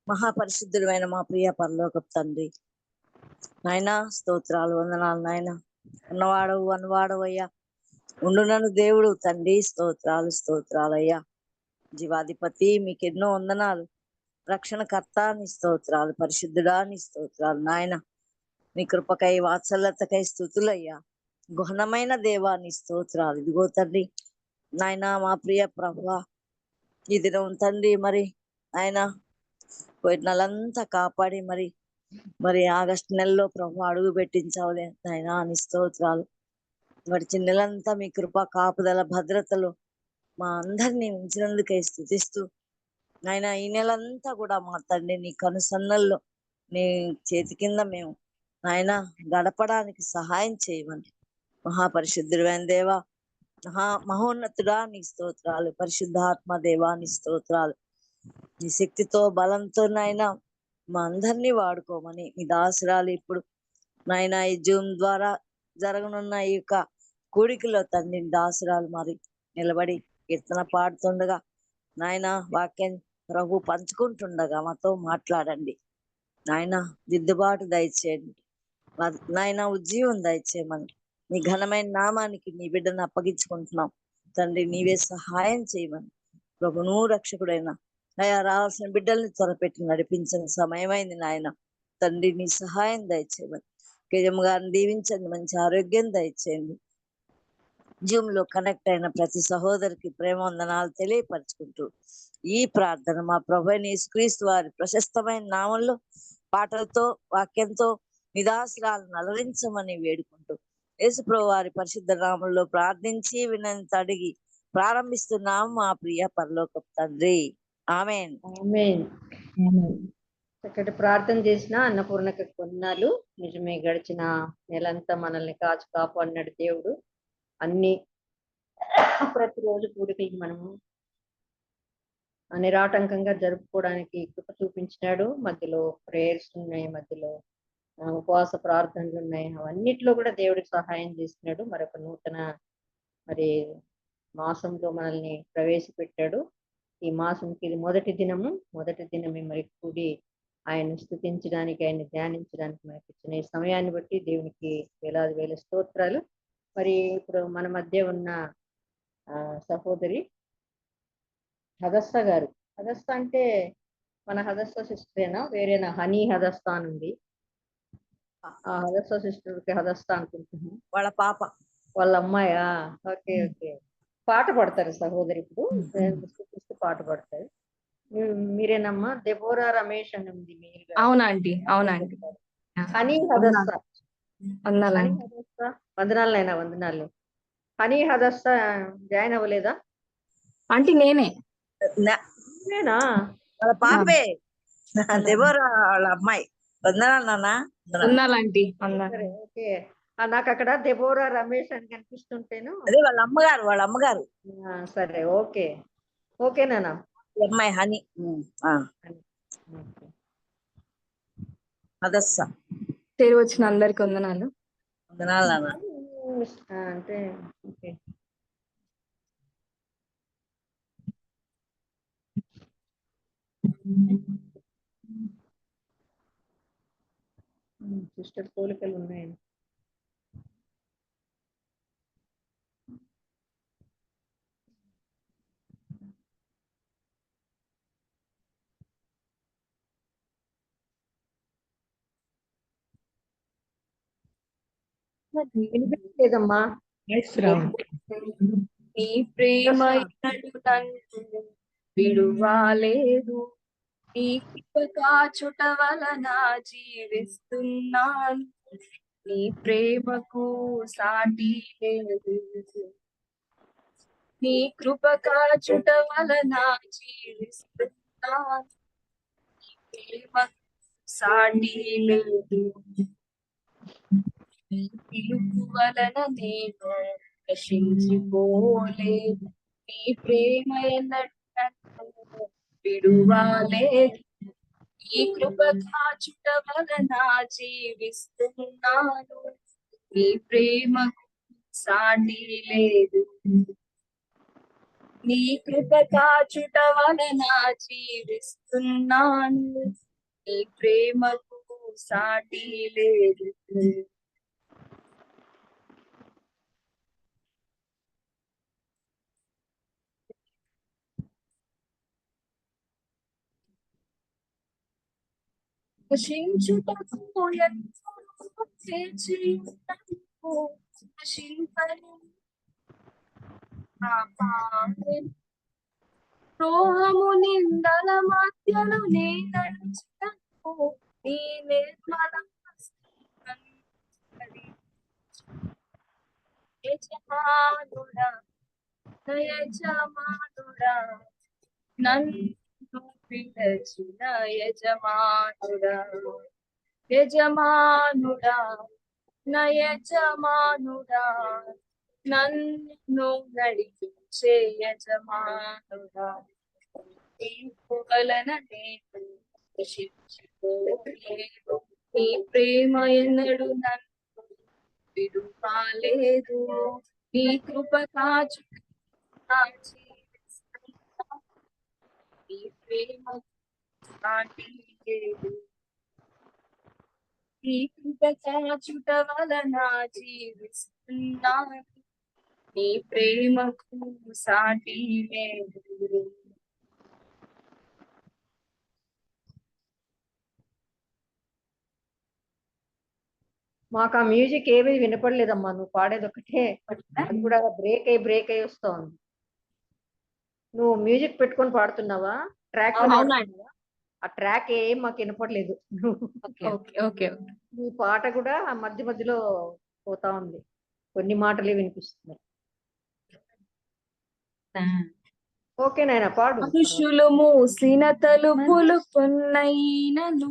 మహాపరిశుద్ధుడైన మా ప్రియ పరలోకపు తండ్రి, నాయనా స్తోత్రాలు, వందనాలు నాయన. ఉన్నవాడవు అనువాడవయ్యా, ఉండునను దేవుడు తండ్రి, స్తోత్రాలు స్తోత్రాలయ్యా. జీవాధిపతి మీకెన్నో వందనాలు. రక్షణకర్త నీ స్తోత్రాలు, పరిశుద్ధుడా నీ స్తోత్రాలు నాయన. నీ కృపకై వాత్సల్యతకై స్తుతులయ్యా. ఘనమైన దేవా నీ స్తోత్రాలు. ఇదిగో తండ్రి నాయన, మా ప్రియ ప్రభువా, ఈ దినం తండ్రి మరి ఆయన పోయిన నెలంతా కాపాడి మరి మరి ఆగస్టు నెలలో ప్రభు అడుగు పెట్టించావులే నాయనా నీ స్తోత్రాలు. గడిచిన నెలంతా మీ కృప కాపుదల భద్రతలు మా అందరినీ ఉంచినందుకై స్తుతిస్తూ నాయన ఈ నెలంతా కూడా మా తండ్రి నీ కనుసన్నల్లో నీ చేతి కింద మేము నాయన గడపడానికి సహాయం చేయమని మహాపరిశుద్ధుడైన దేవా, మహోన్నతుడా నీ స్తోత్రాలు. పరిశుద్ధాత్మ దేవా నీ స్తోత్రాలు. నీ శక్తితో బలంతో నాయన మా అందరినీ వాడుకోమని నీ దాసురాలు ఇప్పుడు నాయన ఈ జూమ్ ద్వారా జరగనున్న ఈ యొక్క కూడికలో తండ్రి దాసురాలు మరి నిలబడి కీర్తన పాడుతుండగా నాయన వాక్యం ప్రభు పంచుకుంటుండగా మాతో మాట్లాడండి నాయన. దిద్దుబాటు దయచేయండి నాయన, ఉజ్జీవం దయచేయమని నీ ఘనమైన నామానికి నీ బిడ్డను అప్పగించుకుంటున్నాం తండ్రి. నీవే సహాయం చేయమని ప్రభును రక్షకుడైన అయా రావాల్సిన బిడ్డల్ని త్వరపెట్టి నడిపించిన సమయమైంది నాయన. తండ్రి నీ సహాయం దయచేయమని కేజమ్మ గారిని దీవించండి, మంచి ఆరోగ్యం దయచేయండి. జూమ్ లో కనెక్ట్ అయిన ప్రతి సహోదరికి ప్రేమ వందనాలు తెలియపరచుకుంటూ ఈ ప్రార్థన మా ప్రభు అయిన యేసుక్రీస్తు వారి ప్రశస్తమైన నామంలో పాటలతో వాక్యంతో నిదాసురాలను అలరించమని వేడుకుంటూ యేసుప్రభు వారి పరిశుద్ధ నామంలో ప్రార్థించి వినంత అడిగి ప్రారంభిస్తున్నాము మా ప్రియ పరలోకపు తండ్రి. ఆమేన్. చక్కటి ప్రార్థన చేసిన అన్నపూర్ణకు వందనాలు. నిజమే, గడిచిన నెలంతా మనల్ని కాచి కాపాడినాడు దేవుడు. అన్ని ప్రతిరోజు కూడికలకి మనము నిరాటంకంగా జరుపుకోవడానికి కృప చూపించినాడు. మధ్యలో ప్రేయర్స్ ఉన్నాయి, మధ్యలో ఉపవాస ప్రార్థనలు ఉన్నాయి. అవన్నిట్లో కూడా దేవుడికి సహాయం చేస్తున్నాడు. మరొక నూతన మరి మాసంలో మనల్ని ప్రవేశపెట్టాడు. ఈ మాసంకి ఇది మొదటి దినమే మరి కూడి ఆయన స్తుతించడానికి, ఆయన ధ్యానించడానికి మనకి ఇచ్చిన ఈ సమయాన్ని బట్టి దేవునికి వేలాది వేల స్తోత్రాలు. మరి ఇప్పుడు మన మధ్య ఉన్న సహోదరి హదస్త గారు. హదస్త అంటే మన హదస్త సిస్టరేనా, వేరేనా? హనీ హదస్త అని ఉంది. ఆ హదస్త సిస్టర్ కి హదస్త అనుకుంటున్నాను. వాళ్ళ పాప, వాళ్ళ అమ్మాయా? Okay okay. పాట పాడతారు సహోదరి, ఇప్పుడు పాట పాడతారు. మీరేనమ్మా? దెబోరా రమేష్ అని ఉంది మీరు. అవునండి, అవునండి. హనీ హదస్త. వందనాలైనా వందనాలు. హనీ హదస్త జాయిన్ అవ్వలేదా? అంటే నేనేనా? వాళ్ళ పాపే దెబోరా వాళ్ళ అమ్మాయి. వందనాలు నాన్న. వందనాలండి. ఓకే, నాకు అక్కడ దెబోరా రమేష్ అని కనిపిస్తుంటేను అదే వాళ్ళ అమ్మగారు. సరే, ఓకే ఓకేనా అమ్మాయి హనీ. హదస్స. పేరు వచ్చిన అందరికి వందనాలు. వందనాలు నాన్న. అంటే ఓకే. సిస్టర్ పోలికలు ఉన్నాయండి. లేదమ్మా. నీ ప్రేమ విడువాలేదు, నీ కృప కాచుట వలన జీవిస్తున్నాను. నీ ప్రేమకు సాటి లేదు, నీ కృప కాచుట వలన జీవిస్తున్నాను. నీ ప్రేమకు సాటి లేదు, నీ పిలుపు వలన నేను నశించిపోలేదు. నీ ప్రేమ ఎన్నడూ విడువాలేదు, ఈ కృప కాచుట వలన జీవిస్తున్నాను. నీ ప్రేమకు సాటి లేదు, నీ కృప కాచుట వలన జీవిస్తున్నాను, నీ ప్రేమకు సాటి లేదు. నశించుటకు ఎంతో చేర్చియున్నను, నశింపని నా పాదం. ద్రోహము నిందల మధ్యలో నే నడిచినను, నీ నిర్మల యజమానుడా, యజమానుడా, నన్ను పిలచిన యజమానుడా, యజమానుడా, నా యజమానుడా, నన్ను నడిపించే యజమానుడా, తీర్పు వలన నేను నశించిపోలేదు, నీ ప్రేమ ఎన్నడు నన్ను విడువలేదు, నీ కృప కాచు నా జీవిస్తున్నా, నీ ప్రేమ సాటి లేదు, నీ కృప కాచుట వలన జీవిస్తున్నాను, నీ ప్రేమకు సాటి లేదు. మాకు ఆ మ్యూజిక్ ఏమీ వినపడలేదమ్మా, నువ్వు పాడేది ఒకటే, అది కూడా బ్రేక్ అయి వస్తా ఉంది. నువ్వు మ్యూజిక్ పెట్టుకొని పాడుతున్నావా? ట్రాక్ అవునండి. ఆ ట్రాక్ ఏం మాకు వినపడలేదు. Okay okay. నీ పాట కూడా మధ్య మధ్యలో పోతా ఉంది, కొన్ని మాటలే వినిపిస్తున్నాయి. ఓకే నాయన పాడు. మనుషులు మూసిన తలుపులు కొన్నైనను,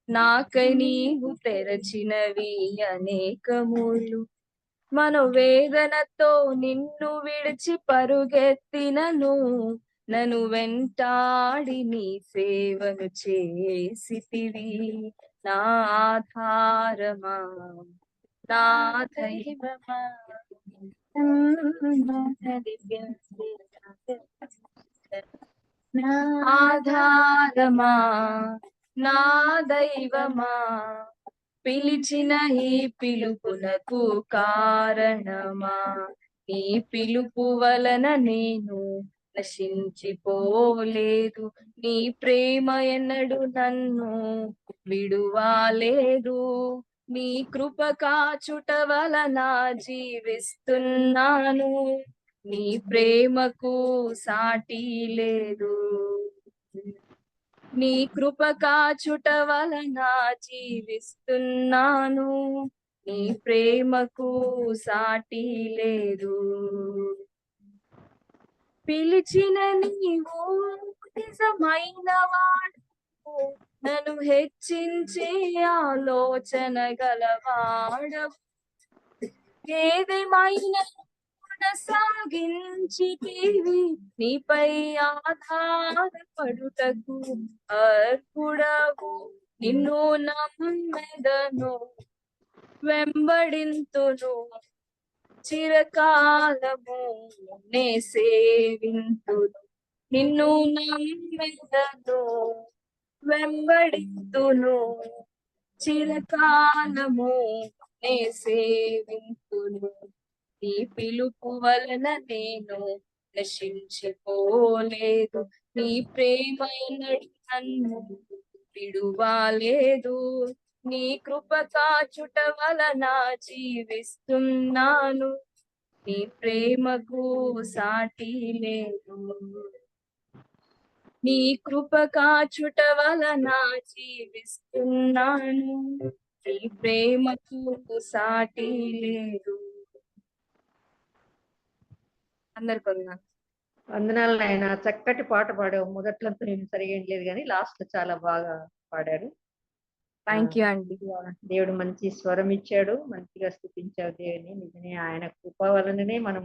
నాకై నీవు తెరచినవి అనేకములు. మనోవేదనతో నిన్ను విడిచి పరుగెత్తినను, నన్ను వెంటాడి నీ సేవను చేసితివి. నా ఆధారమా, నా దైవమా, ఆధారమా, నా దైవమా, పిలిచిన ఈ పిలుపునకు కారణమా, నీ పిలుపు వలన నేను నశించిపోలేదు, నీ ప్రేమ ఎన్నడు నన్ను విడువాలేదు, నీ కృప కాచుట వలన జీవిస్తున్నాను, నీ ప్రేమకు సాటి లేదు, నీ కృప కాచుట వలన జీవిస్తున్నాను, నీ ప్రేమకు సాటి లేదు. పిలిచిన నీవు నిజమైన వాడు, నన్ను హెచ్చించే ఆలోచన గలవాడవు, ఏదేమైనా సాగించితివి, నీపై ఆధారపడుటకు అర్హుడవు, నిన్ను నమ్మెదను వెంబడింతును, చిరకాలము నే సేవింతును, నిన్ను నమ్మెదను వెంబడింతును, చిరకాలము నే సేవింతును, నీ పిలుపు వలన నేను నశించిపోలేదు, నీ ప్రేమ నన్ను విడువాలేదు, నీ కృప కాచుట వలన జీవిస్తున్నాను, నీ ప్రేమకు సాటి లేదు, నీ కృప కాచుట వలన జీవిస్తున్నాను, నీ ప్రేమకు సాటి లేదు. అందరికి వందనాలు నాయన, చక్కటి పాట పాడావు. మొదట్లో నేను సరిగా ఏం లేదు కానీ లాస్ట్ చాలా బాగా పాడారు. థ్యాంక్ యూ అండి. దేవుడు మంచి స్వరం ఇచ్చాడు, మంచిగా స్థుతించావు దేవుని. నిజమే, ఆయన కృప వలననే మనం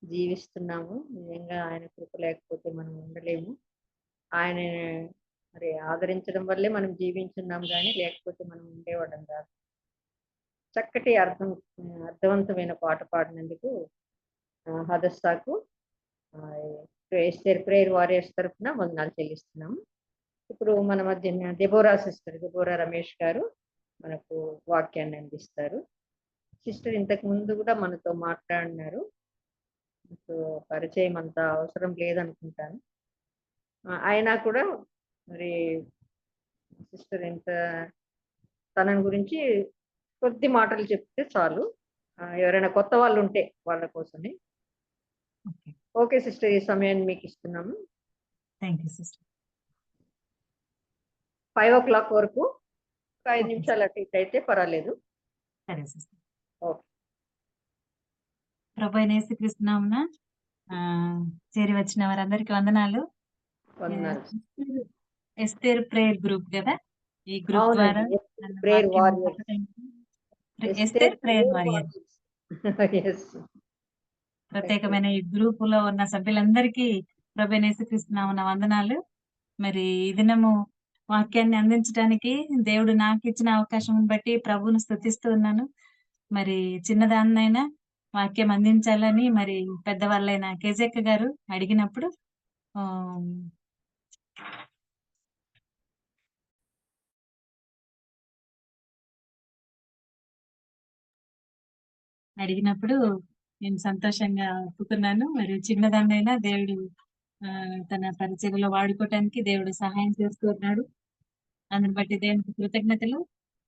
జీవిస్తున్నాము. నిజంగా ఆయన కృప లేకపోతే మనం ఉండలేము. ఆయన మరి ఆదరించడం వల్లే మనం జీవించున్నాం, కానీ లేకపోతే మనం ఉండేవాళ్ళం కాదు. చక్కటి అర్థవంతమైన పాట పాడినందుకు హదస్సాకు ప్రేయర్ వారియర్స్ తరఫున వందనాలు చెల్లిస్తున్నాము. ఇప్పుడు మన మధ్య దెబోరా సిస్టర్, దెబోరా రమేష్ గారు మనకు వాక్యాన్ని అందిస్తారు. సిస్టర్ ఇంతకు ముందు కూడా మనతో మాట్లాడినారు. మీకు పరిచయం అంత అవసరం లేదనుకుంటాను. అయినా కూడా మరి సిస్టర్ తనని గురించి కొద్ది మాటలు చెప్తే చాలు. ఎవరైనా కొత్త వాళ్ళు ఉంటే వాళ్ళ కోసమే. ఓకే. ఓకే సిస్టర్, ఈ సమయాన్ని మీకు ఇస్తున్నాము. Thank you sister. 5 వరకు 5 ఓకే. నిమిషాలు అటు ఇటు అయితే పర్వాలేదు. సరే సిస్టర్. ఓకే. ప్రభు అయిన యేసుక్రీస్తు నామమున చేరి వచ్చిన వారందరికీ వందనాలు. వందనాలు. ఎస్తేర్ ప్రేయర్ గ్రూప్ కదా, ఈ గ్రూప్ ద్వారా అవునండి, నన్ను ప్రేయర్ వాక్యం warriors. Esther prayer warriors. ప్రత్యేకమైన ఈ గ్రూప్ లో ఉన్న సభ్యులందరికీ ప్రభు అయిన యేసుక్రీస్తు నామమున వందనాలు. మరి ఈ దినము వాక్యాన్ని అందించడానికి దేవుడు నాకు ఇచ్చిన అవకాశం బట్టి ప్రభువును స్తుతిస్తూ ఉన్నాను. మరి చిన్నదాన్నైనా వాక్యం అందించాలని మరి పెద్దవాళ్ళైన కేజక్క గారు అడిగినప్పుడు ఆ, నేను సంతోషంగా ఒప్పుకున్నాను. మరి చిన్నదాన్నైనా దేవుడు తన పరిచయలో వాడుకోవటానికి దేవుడు సహాయం చేస్తూ ఉన్నాడు. అందుని బట్టి దేవునికి కృతజ్ఞతలు.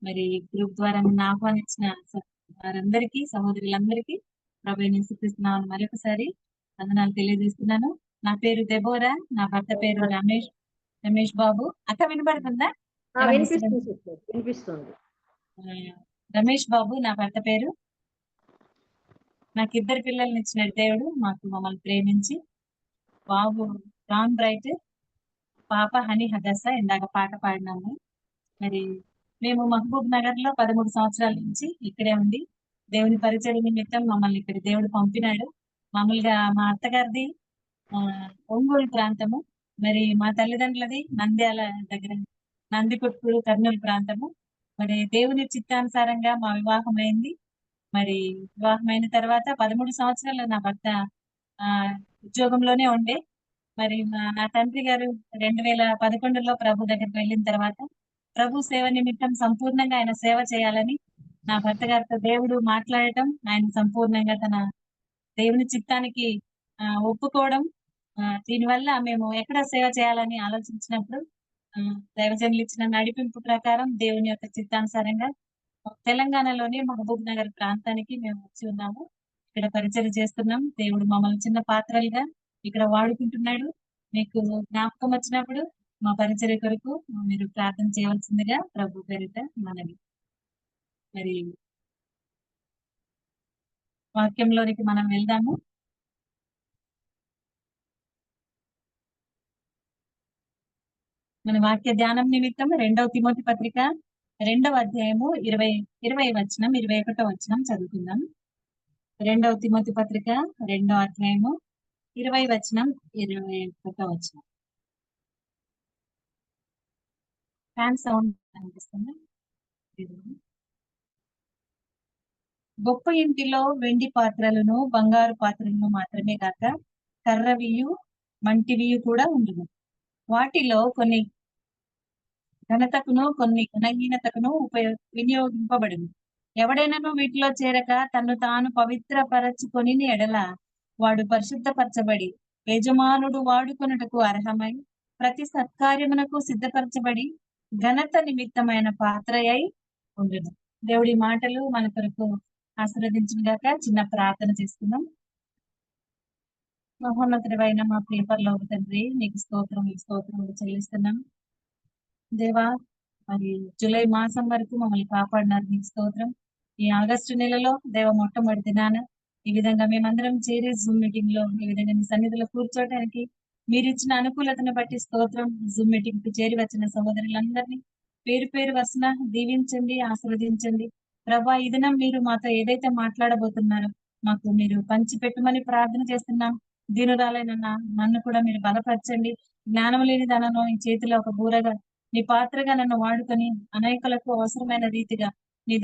మరి గ్రూప్ ద్వారా నన్ను ఆహ్వానించిన వారందరికీ, సహోదరులందరికీ ప్రభు యేసుక్రీస్తునామమున మరొకసారి వందనాలు తెలియజేస్తున్నాను. నా పేరు దెబోరా, నా భర్త పేరు రమేష్ బాబు. అక్క వినబడుతుందా? వినిపిస్తుంది సిస్టర్, వినిపిస్తుంది. రమేష్ బాబు నా భర్త పేరు. నాకు 2 పిల్లల్ని ఇచ్చిన దేవుడు మమ్మల్ని ప్రేమించి, బాబు రాన్ బ్రైట్, పాప హనీ హదస్స. ఇందాక పాట పాడినాము. మరి మేము మహబూబ్ నగర్ లో 13 సంవత్సరాల నుంచి ఇక్కడే ఉండి దేవుని పరిచయ నిమిత్తం మమ్మల్ని ఇక్కడ దేవుడు పంపినాడు. మామూలుగా మా అత్తగారిది ఒంగోలు ప్రాంతము, మరి మా తల్లిదండ్రులది నంద్యాల దగ్గర నందికొట్కూరు కర్నూలు ప్రాంతము. మరి దేవుని చిత్తానుసారంగా మా వివాహం అయింది. మరి వివాహమైన తర్వాత 13 సంవత్సరాలు నా భర్త ఉద్యోగంలోనే ఉండే. మరి నా తండ్రి గారు 2011లో ప్రభు దగ్గరికి వెళ్ళిన తర్వాత ప్రభు సేవ నిమిత్తం సంపూర్ణంగా ఆయన సేవ చేయాలని నా భర్త గారితో దేవుడు మాట్లాడటం, ఆయన సంపూర్ణంగా తన దేవుని చిత్తానికి ఒప్పుకోవడం. దీనివల్ల మేము ఎక్కడ సేవ చేయాలని ఆలోచించినప్పుడు దైవజనులు ఇచ్చిన నడిపింపు ప్రకారం దేవుని యొక్క చిత్తానుసారంగా తెలంగాణలోని మహబూబ్ నగర్ ప్రాంతానికి మేము వచ్చి ఉన్నాము. ఇక్కడ పరిచయం చేస్తున్నాం. దేవుడు మమ్మల్ని చిన్న పాత్రలుగా ఇక్కడ వాడుకుంటున్నాడు. మీకు జ్ఞాపకం వచ్చినప్పుడు మా పరిచర్య కొరకు మీరు ప్రార్థన చేయవలసిందిగా ప్రభు పేరిట మనవి. మరి వాక్యంలోనికి మనం వెళ్దాము. మన వాక్య ధ్యానం నిమిత్తం 2వ తిమోతి పత్రిక 2వ అధ్యాయము 20 వచనం 21 వచనం చదువుకుందాం. 2వ తిమోతి పత్రిక 2వ అధ్యాయము 20 వచనం 21 వచనం. ఫ్యాన్ సౌండ్ అనిపిస్తుంది. గొప్ప ఇంటిలో వెండి పాత్రలను బంగారు పాత్రలను మాత్రమే కాక కర్రవియు మంటివియు కూడా ఉండును. వాటిలో కొన్ని ఘనతకును కొన్ని ఘనహీనతకును వినియోగింపబడును. ఎవడైనాను వీటిలో చేరక తన్ను తాను పవిత్రపరచుకొని ఎడల వాడు పరిశుద్ధపరచబడి యజమానుడు వాడుకొనుటకు అర్హమై ప్రతి సత్కార్యమునకు సిద్ధపరచబడి ఘనత నిమిత్తమైన పాత్ర అయి ఉండును. దేవుడి మాటలు మన కొరకు ఆశీర్వదించిన గాక. చిన్న ప్రార్థన చేసుకుందాం. మహోన్నతుడైన మా ప్రియ పరలోక తండ్రి, నీకు స్తోత్రములు చెల్లిస్తున్నాం దేవా. మరి జూలై మాసం వరకు మమ్మల్ని కాపాడినారు, నీకు స్తోత్రం. ఈ ఆగస్టు నెలలో దేవ మొట్టమొదటి దినాన ఈ విధంగా మేమందరం చేరి జూమ్ మీటింగ్ లో ఈ విధంగా మీ సన్నిధిలో కూర్చోవడానికి మీరు ఇచ్చిన అనుకూలతను బట్టి స్తోత్రం. జూమ్ మీటింగ్ కు చేరి వచ్చిన సహోదరులందరినీ పేరు పేరు వరుసన దీవించండి, ఆశీర్వదించండి. ప్రభా, ఈ దినం మీరు మాతో ఏదైతే మాట్లాడబోతున్నారో మాకు మీరు పంచి పెట్టమని ప్రార్థన చేస్తున్నాం. దీనురాలైన నన్ను కూడా మీరు బలపరచండి. జ్ఞానం లేని దానను ఈ చేతిలో ఒక బూరగా నీ పాత్రగా నన్ను వాడుకొని అనేకులకు అవసరమైన రీతిగా నీ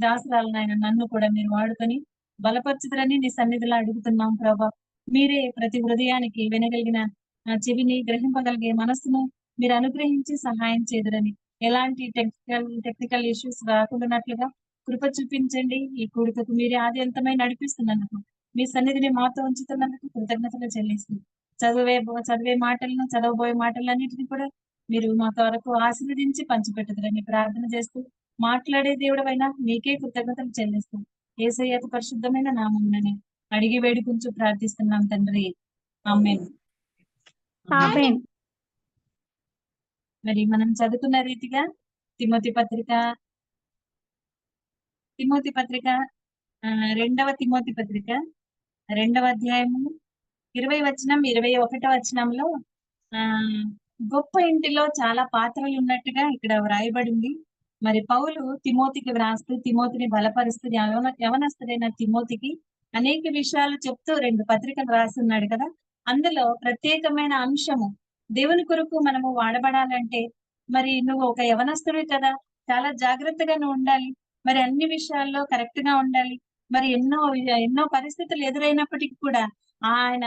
దాసరాలనైనా నన్ను కూడా మీరు వాడుకొని బలపరచుదరని నీ సన్నిధిలో అడుగుతున్నాం ప్రభా. మీరే ప్రతి హృదయానికి వినగలిగిన చెవిని, గ్రహింపగలిగే మనస్సును మీరు అనుగ్రహించి సహాయం చేదురని, ఎలాంటి టెక్నికల్ ఇష్యూస్ రాకుండానట్లుగా కృప చూపించండి. ఈ కూడికకు మీరే ఆద్యంతమై నడిపిస్తున్నందుకు, మీ సన్నిధిని మాతో ఉంచుతున్నందుకు కృతజ్ఞతలు చెల్లిస్తుంది. చదివే మాటలను, చదవబోయే మాటలన్నిటిని కూడా మీరు మా కొరకు ఆశీర్వదించి పంచిపెట్టుదురని ప్రార్థన చేస్తూ, మాట్లాడే దేవుడవైనా మీకే కృతజ్ఞతలు చెల్లిస్తూ, యేసయ్య అతి పరిశుద్ధమైన నామముననే అడిగి వేడుకుంటూ ప్రార్థిస్తున్నాం తండ్రి. ఆమేన్. ఆమేన్. మరి మనం చదువుకున్న రీతిగా తిమోతి పత్రిక ఆ, 2వ తిమోతి పత్రిక 2వ అధ్యాయము 20 వచనం 21 వచనంలో ఆ గొప్ప ఇంటిలో చాలా పాత్రలు ఉన్నట్టుగా ఇక్కడ వ్రాయబడింది. మరి పౌలు తిమోతికి వ్రాస్తూ, తిమోతిని బలపరుస్తూ, యవనస్తుడైన తిమోతికి అనేక విషయాలు చెప్తూ 2 పత్రికలు రాస్తున్నాడు కదా. అందులో ప్రత్యేకమైన అంశము, దేవుని కొరకు మనము వాడబడాలంటే మరి నువ్వు ఒక యవనస్తుడివి కదా, చాలా జాగ్రత్తగా నువ్వు ఉండాలి. మరి అన్ని విషయాల్లో కరెక్ట్ గా ఉండాలి. మరి ఎన్నో పరిస్థితులు ఎదురైనప్పటికీ కూడా ఆయన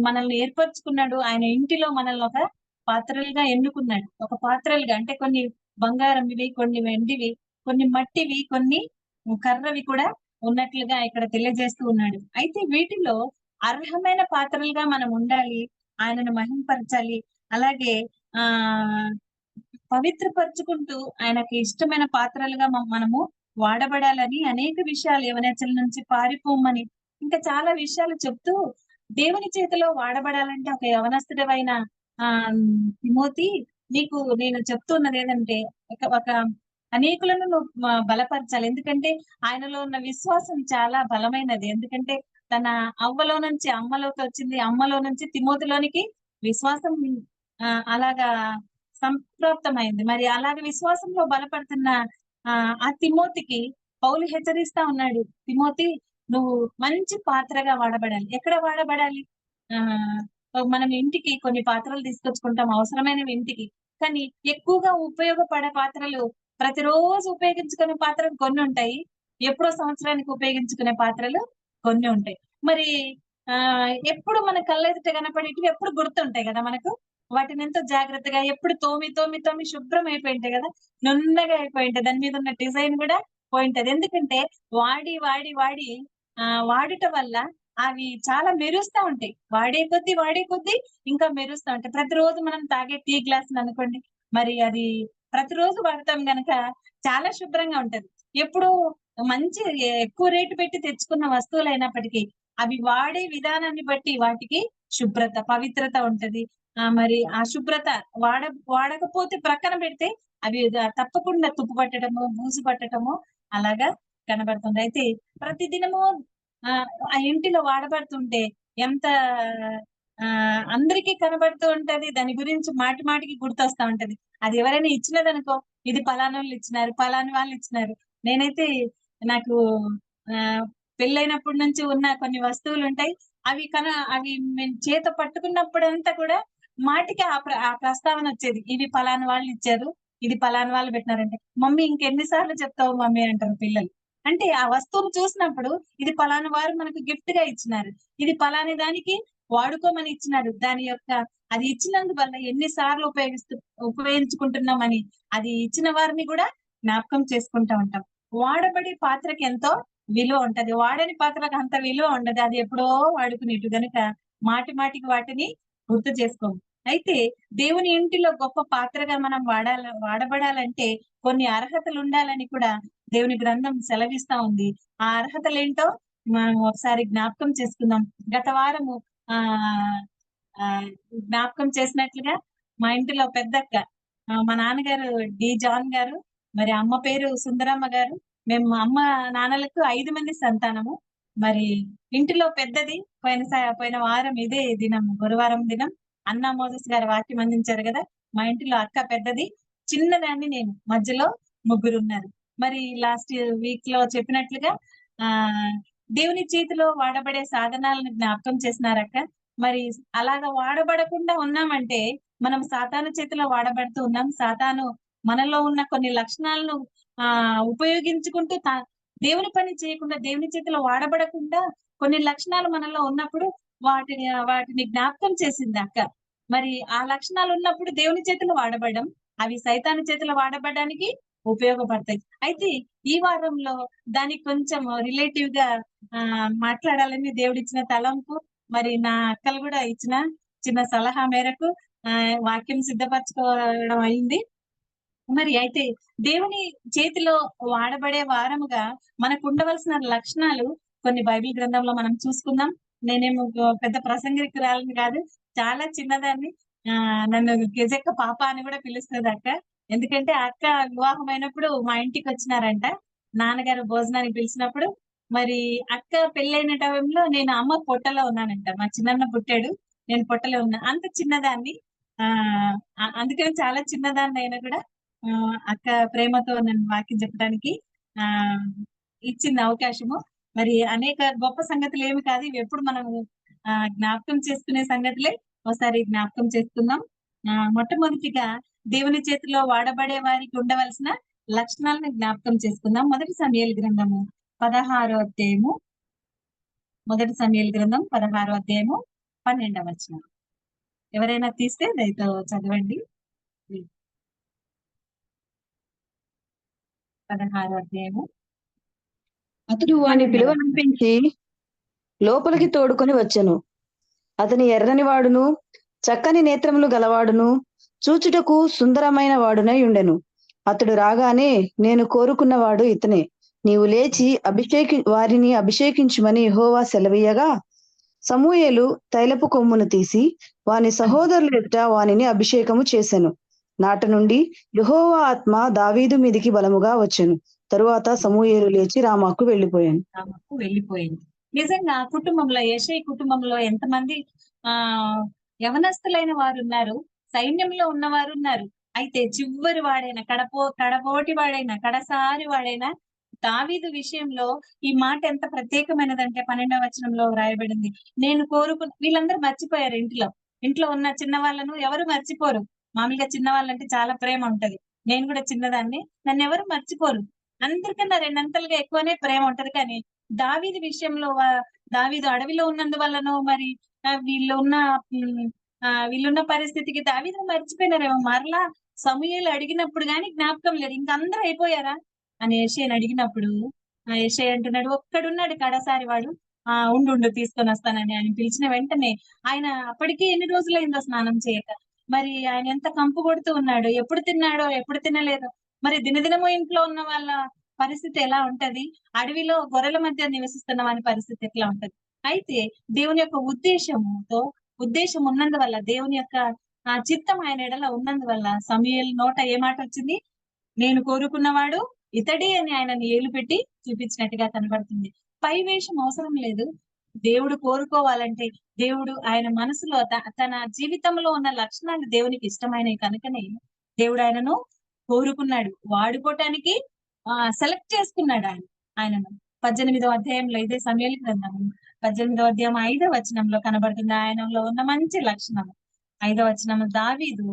మనల్ని ఏర్పరచుకున్నాడు. ఆయన ఇంటిలో మనల్ని ఒక పాత్రలుగా ఎన్నుకున్నాడు. ఒక పాత్రలుగా అంటే కొన్ని బంగారంవి, కొన్ని వెండివి, కొన్ని మట్టివి, కొన్ని కర్రవి కూడా ఉన్నట్లుగా ఇక్కడ తెలియజేస్తూ ఉన్నాడు. అయితే వీటిలో అర్హమైన పాత్రలుగా మనం ఉండాలి. ఆయనను మహింపరచాలి. అలాగే ఆ పవిత్రపరుచుకుంటూ ఆయనకి ఇష్టమైన పాత్రలుగా మనము వాడబడాలని అనేక విషయాలు, యవనస్తుల నుంచి పారిపోమని, ఇంకా చాలా విషయాలు చెప్తూ, దేవుని చేతిలో వాడబడాలంటే ఒక యవనస్తుడవైన ఆ తిమోతి, నీకు నేను చెప్తున్నది ఏంటంటే ఒక అనేకులను నువ్వు బలపరచాలి. ఎందుకంటే ఆయనలో ఉన్న విశ్వాసం చాలా బలమైనది. ఎందుకంటే తన అవ్వలో నుంచి అమ్మలోకి వచ్చింది, అమ్మలో నుంచి తిమోతిలోనికి విశ్వాసం అలాగా సంప్రాప్తమైంది. మరి అలాగే విశ్వాసంలో బలపడుతున్న ఆ తిమోతికి పౌలు హెచ్చరిస్తా ఉన్నాడు, తిమోతి నువ్వు మంచి పాత్రగా వాడబడాలి. ఎక్కడ వాడబడాలి? మనం ఇంటికి కొన్ని పాత్రలు తీసుకొచ్చుకుంటాం, అవసరమైనవి ఇంటికి. కానీ ఎక్కువగా ఉపయోగపడే పాత్రలు, ప్రతిరోజు ఉపయోగించుకునే పాత్రలు కొన్ని ఉంటాయి, ఎప్పుడో సంవత్సరానికి ఉపయోగించుకునే పాత్రలు కొన్ని ఉంటాయి. మరి ఎప్పుడు మన కళ్ళెదుట కనపడేటివి ఎప్పుడు గుర్తుంటాయి కదా మనకు. వాటిని ఎంతో జాగ్రత్తగా ఎప్పుడు తోమి శుభ్రం అయిపోయింటాయి కదా, నున్నగా అయిపోయింటాయి. దాని మీద ఉన్న డిజైన్ కూడా పోయింటది. ఎందుకంటే వాడి వాడి వాడి వాడుట వల్ల అవి చాలా మెరుస్తా ఉంటాయి. వాడే కొద్దీ ఇంకా మెరుస్తా ఉంటాయి. ప్రతిరోజు మనం తాగే టీ గ్లాస్ అనుకోండి, మరి అది ప్రతిరోజు వాడతాం గనక చాలా శుభ్రంగా ఉంటది. ఎప్పుడు మంచి ఎక్కువ రేటు పెట్టి తెచ్చుకున్న వస్తువులు అయినప్పటికీ అవి వాడే విధానాన్ని బట్టి వాటికి శుభ్రత, పవిత్రత ఉంటది. మరి ఆ శుభ్రత వాడకపోతే ప్రక్కన పెడితే అవి తప్పకుండా తుప్పు పట్టడము, బూజు పట్టడము అలాగా కనబడుతుంది. అయితే ప్రతిదినము ఆ ఇంటిలో వాడబడుతుంటే ఎంత అందరికీ కనబడుతూ ఉంటది. దాని గురించి మాటి మాటికి గుర్తొస్తా ఉంటది. అది ఎవరైనా ఇచ్చినదనుకో, ఇది పలానోళ్ళు ఇచ్చినారు, పలాని వాళ్ళు ఇచ్చినారు. నేనైతే నాకు పెళ్ళైనప్పటి నుంచి ఉన్న కొన్ని వస్తువులు ఉంటాయి. అవి మేము చేత పట్టుకున్నప్పుడంతా కూడా మాటికి ఆ ప్రస్తావన వచ్చేది. ఇవి పలానా వాళ్ళు ఇచ్చారు, ఇది పలానా వాళ్ళు పెట్టినారంటే, మమ్మీ ఇంకెన్నిసార్లు చెప్తావు మమ్మీ అంటారు పిల్లలు. అంటే ఆ వస్తువును చూసినప్పుడు ఇది పలానా వారు మనకు గిఫ్ట్ గా ఇచ్చినారు, ఇది పలాని దానికి వాడుకోమని ఇచ్చినారు, దాని యొక్క అది ఇచ్చినందువల్ల ఎన్నిసార్లు ఉపయోగించుకుంటున్నామని అది ఇచ్చిన వారిని కూడా జ్ఞాపకం చేసుకుంటా ఉంటాం. వాడబడి పాత్రకి ఎంతో విలువ ఉంటది, వాడని పాత్రకు అంత విలువ ఉండదు. అది ఎప్పుడో వాడుకునేటు గనుక మాటి మాటికి వాటిని గుర్తు చేసుకోము. అయితే దేవుని ఇంటిలో గొప్ప పాత్రగా మనం వాడబడాలంటే కొన్ని అర్హతలు ఉండాలని కూడా దేవుని గ్రంథం సెలవిస్తా ఉంది. ఆ అర్హతలు ఏంటో మనం ఒకసారి జ్ఞాపకం చేసుకుందాం. గత వారము జ్ఞాపకం చేసినట్లుగా మా ఇంటిలో పెద్దక్క, మా నాన్నగారు డి జాన్ గారు, మరి అమ్మ పేరు సుందరమ్మ గారు. మేము అమ్మ నాన్నలకు 5 మంది సంతానము. మరి ఇంటిలో పెద్దది పోయిన వారం ఇదే దినం, గురువారం దినం అన్నా మోసెస్ గారు వాక్యం అందించారు కదా. మా ఇంటిలో అక్క పెద్దది, చిన్నదాన్ని నేను, మధ్యలో 3 ఉన్నారు. మరి లాస్ట్ వీక్ లో చెప్పినట్లుగా దేవుని చేతిలో వాడబడే సాధనాలను జ్ఞాపకం చేసినారక్క. మరి అలాగా వాడబడకుండా ఉన్నామంటే మనం సాతాను చేతిలో వాడబడుతూ ఉన్నాం. సాతాను మనలో ఉన్న కొన్ని లక్షణాలను ఉపయోగించుకుంటూ దేవుని పని చేయకుండా, దేవుని చేతిలో వాడబడకుండా కొన్ని లక్షణాలు మనలో ఉన్నప్పుడు వాటిని జ్ఞాపకం చేసింది అక్క. మరి ఆ లక్షణాలు ఉన్నప్పుడు దేవుని చేతిలో వాడబడడం, అవి సైతాను చేతిలో వాడబడడానికి ఉపయోగపడతాయి. అయితే ఈ వారంలో దానికి కొంచెం రిలేటివ్ గా మాట్లాడాలని దేవుడిచ్చిన తలంపు, మరి నా అక్కలు కూడా ఇచ్చిన చిన్న సలహా మేరకు వాక్యం సిద్ధపరచుకోవడం అయింది. మరి అయితే దేవుని చేతిలో వాడబడే వారముగా మనకు ఉండవలసిన లక్షణాలు కొన్ని బైబిల్ గ్రంథంలో మనం చూసుకుందాం. నేనేమో పెద్ద ప్రసంగికురాలని కాదు, చాలా చిన్నదాన్ని. నన్ను గెజెక్క పాప అని కూడా పిలుస్తుంది అక్క. ఎందుకంటే అక్క వివాహం అయినప్పుడు మా ఇంటికి వచ్చినారంట, నాన్నగారు భోజనానికి పిలిచినప్పుడు. మరి అక్క పెళ్ళైన టైంలో నేను అమ్మ పొట్టలో ఉన్నానంట. మా చిన్నన్న పుట్టాడు, నేను పొట్టలో ఉన్నా. అంత చిన్నదాన్ని. అందుకని చాలా చిన్నదాన్ని అయినా కూడా అక్క ప్రేమతో నన్ను వాక్యం చెప్పడానికి ఆ ఇచ్చింది అవకాశము. మరి అనేక గొప్ప సంగతులు ఏమి కాదు, ఇవి ఎప్పుడు మనం జ్ఞాపకం చేసుకునే సంగతులే. ఒకసారి జ్ఞాపకం చేసుకుందాం. మొట్టమొదటిగా దేవుని చేతిలో వాడబడే వారికి ఉండవలసిన లక్షణాలను జ్ఞాపకం చేసుకుందాం. మొదటి సమూయేలు గ్రంథము 16వ అధ్యాయము, మొదటి సమూయేలు గ్రంథం 16వ అధ్యాయము 12వ వచనం. ఎవరైనా తీస్తే దయతో చదవండి. 16వ అధ్యాయము. అతడు వాని పిలువనంపించి లోపలికి తోడుకొని వచ్చెను. అతని ఎర్రని వాడును, చక్కని నేత్రములు గలవాడును, చూచుటకు సుందరమైన వాడునై ఉండెను. అతడు రాగానే, నేను కోరుకున్నవాడు ఇతనే, నీవు లేచి వారిని అభిషేకించుమని యెహోవా సెలవీయగా, సమూయేలు తైలపు కొమ్మును తీసి వాని సహోదరుల ఎదుట వానిని అభిషేకము చేసెను. నాట నుండి యెహోవా ఆత్మ దావీదు మీదికి బలముగా వచ్చెను. తరువాత సమూయేలు లేచి రామాకు వెళ్ళిపోయింది. నిజంగా కుటుంబంలో, యెషయి కుటుంబంలో ఎంతమంది యవనస్తులైన వారు ఉన్నారు, సైన్యంలో ఉన్నవారు ఉన్నారు. అయితే చివరి వాడైన కడపోటి వాడైన కడసారి వాడైన దావీదు విషయంలో ఈ మాట ఎంత ప్రత్యేకమైనదంటే 12వ వచనంలో రాయబడింది. నేను వీళ్ళందరూ మర్చిపోయారు. ఇంట్లో ఉన్న చిన్న వాళ్ళను ఎవరు మర్చిపోరు. మామూలుగా చిన్న వాళ్ళంటే చాలా ప్రేమ ఉంటది. నేను కూడా చిన్నదాన్ని, నన్ను ఎవరు మర్చిపోరు. అందరికన్నా రెండంతలుగా ఎక్కువనే ప్రేమ ఉంటది. కానీ దావీదు విషయంలో దావీదు అడవిలో ఉన్నందువల్లనో మరి వీళ్ళున్న పరిస్థితికి దావీదును మర్చిపోయినారేమో. మరలా సమూయేలు అడిగినప్పుడు గాని జ్ఞాపకం లేదు. ఇంక అందరూ అయిపోయారా అని యెషయిని అడిగినప్పుడు యెషయి అంటున్నాడు, ఒక్కడున్నాడు కడసారి వాడు, ఉండు తీసుకొని వస్తానని ఆయన పిలిచిన వెంటనే ఆయన అప్పటికి ఎన్ని రోజులైందో స్నానం చేయక. మరి ఆయన ఎంత కంపు కొడుతూ ఉన్నాడు, ఎప్పుడు తిన్నాడో ఎప్పుడు తినలేదో. మరి దినదినము ఇంట్లో ఉన్న వాళ్ళ పరిస్థితి ఎలా ఉంటది, అడవిలో గొర్రెల మధ్య నివసిస్తున్న వాని పరిస్థితి ఎట్లా ఉంటది. అయితే దేవుని యొక్క ఉద్దేశం ఉన్నందువల్ల, దేవుని యొక్క చిత్తం ఆయన ఎడల ఉన్నందువల్ల సమూయేలు నోట ఏ మాట వచ్చింది, నేను కోరుకున్నవాడు ఇతడే అని ఆయనని ఏలు పెట్టి చూపించినట్టుగా కనబడుతుంది. పై వేషం అవసరం లేదు. దేవుడు కోరుకోవాలంటే దేవుడు ఆయన మనసులో తన జీవితంలో ఉన్న లక్షణాలు దేవునికి ఇష్టమైనవి కనుకనే దేవుడు ఆయనను కోరుకున్నాడు, వాడుకోవటానికి సెలెక్ట్ చేసుకున్నాడు ఆయనను. 18వ అధ్యాయంలో, ఇదే సమూయేలు గ్రంథము 18వ అధ్యాయం 5వ వచనంలో కనబడుతుంది ఆయనలో ఉన్న మంచి లక్షణం. 5వ వచనం, దావీదు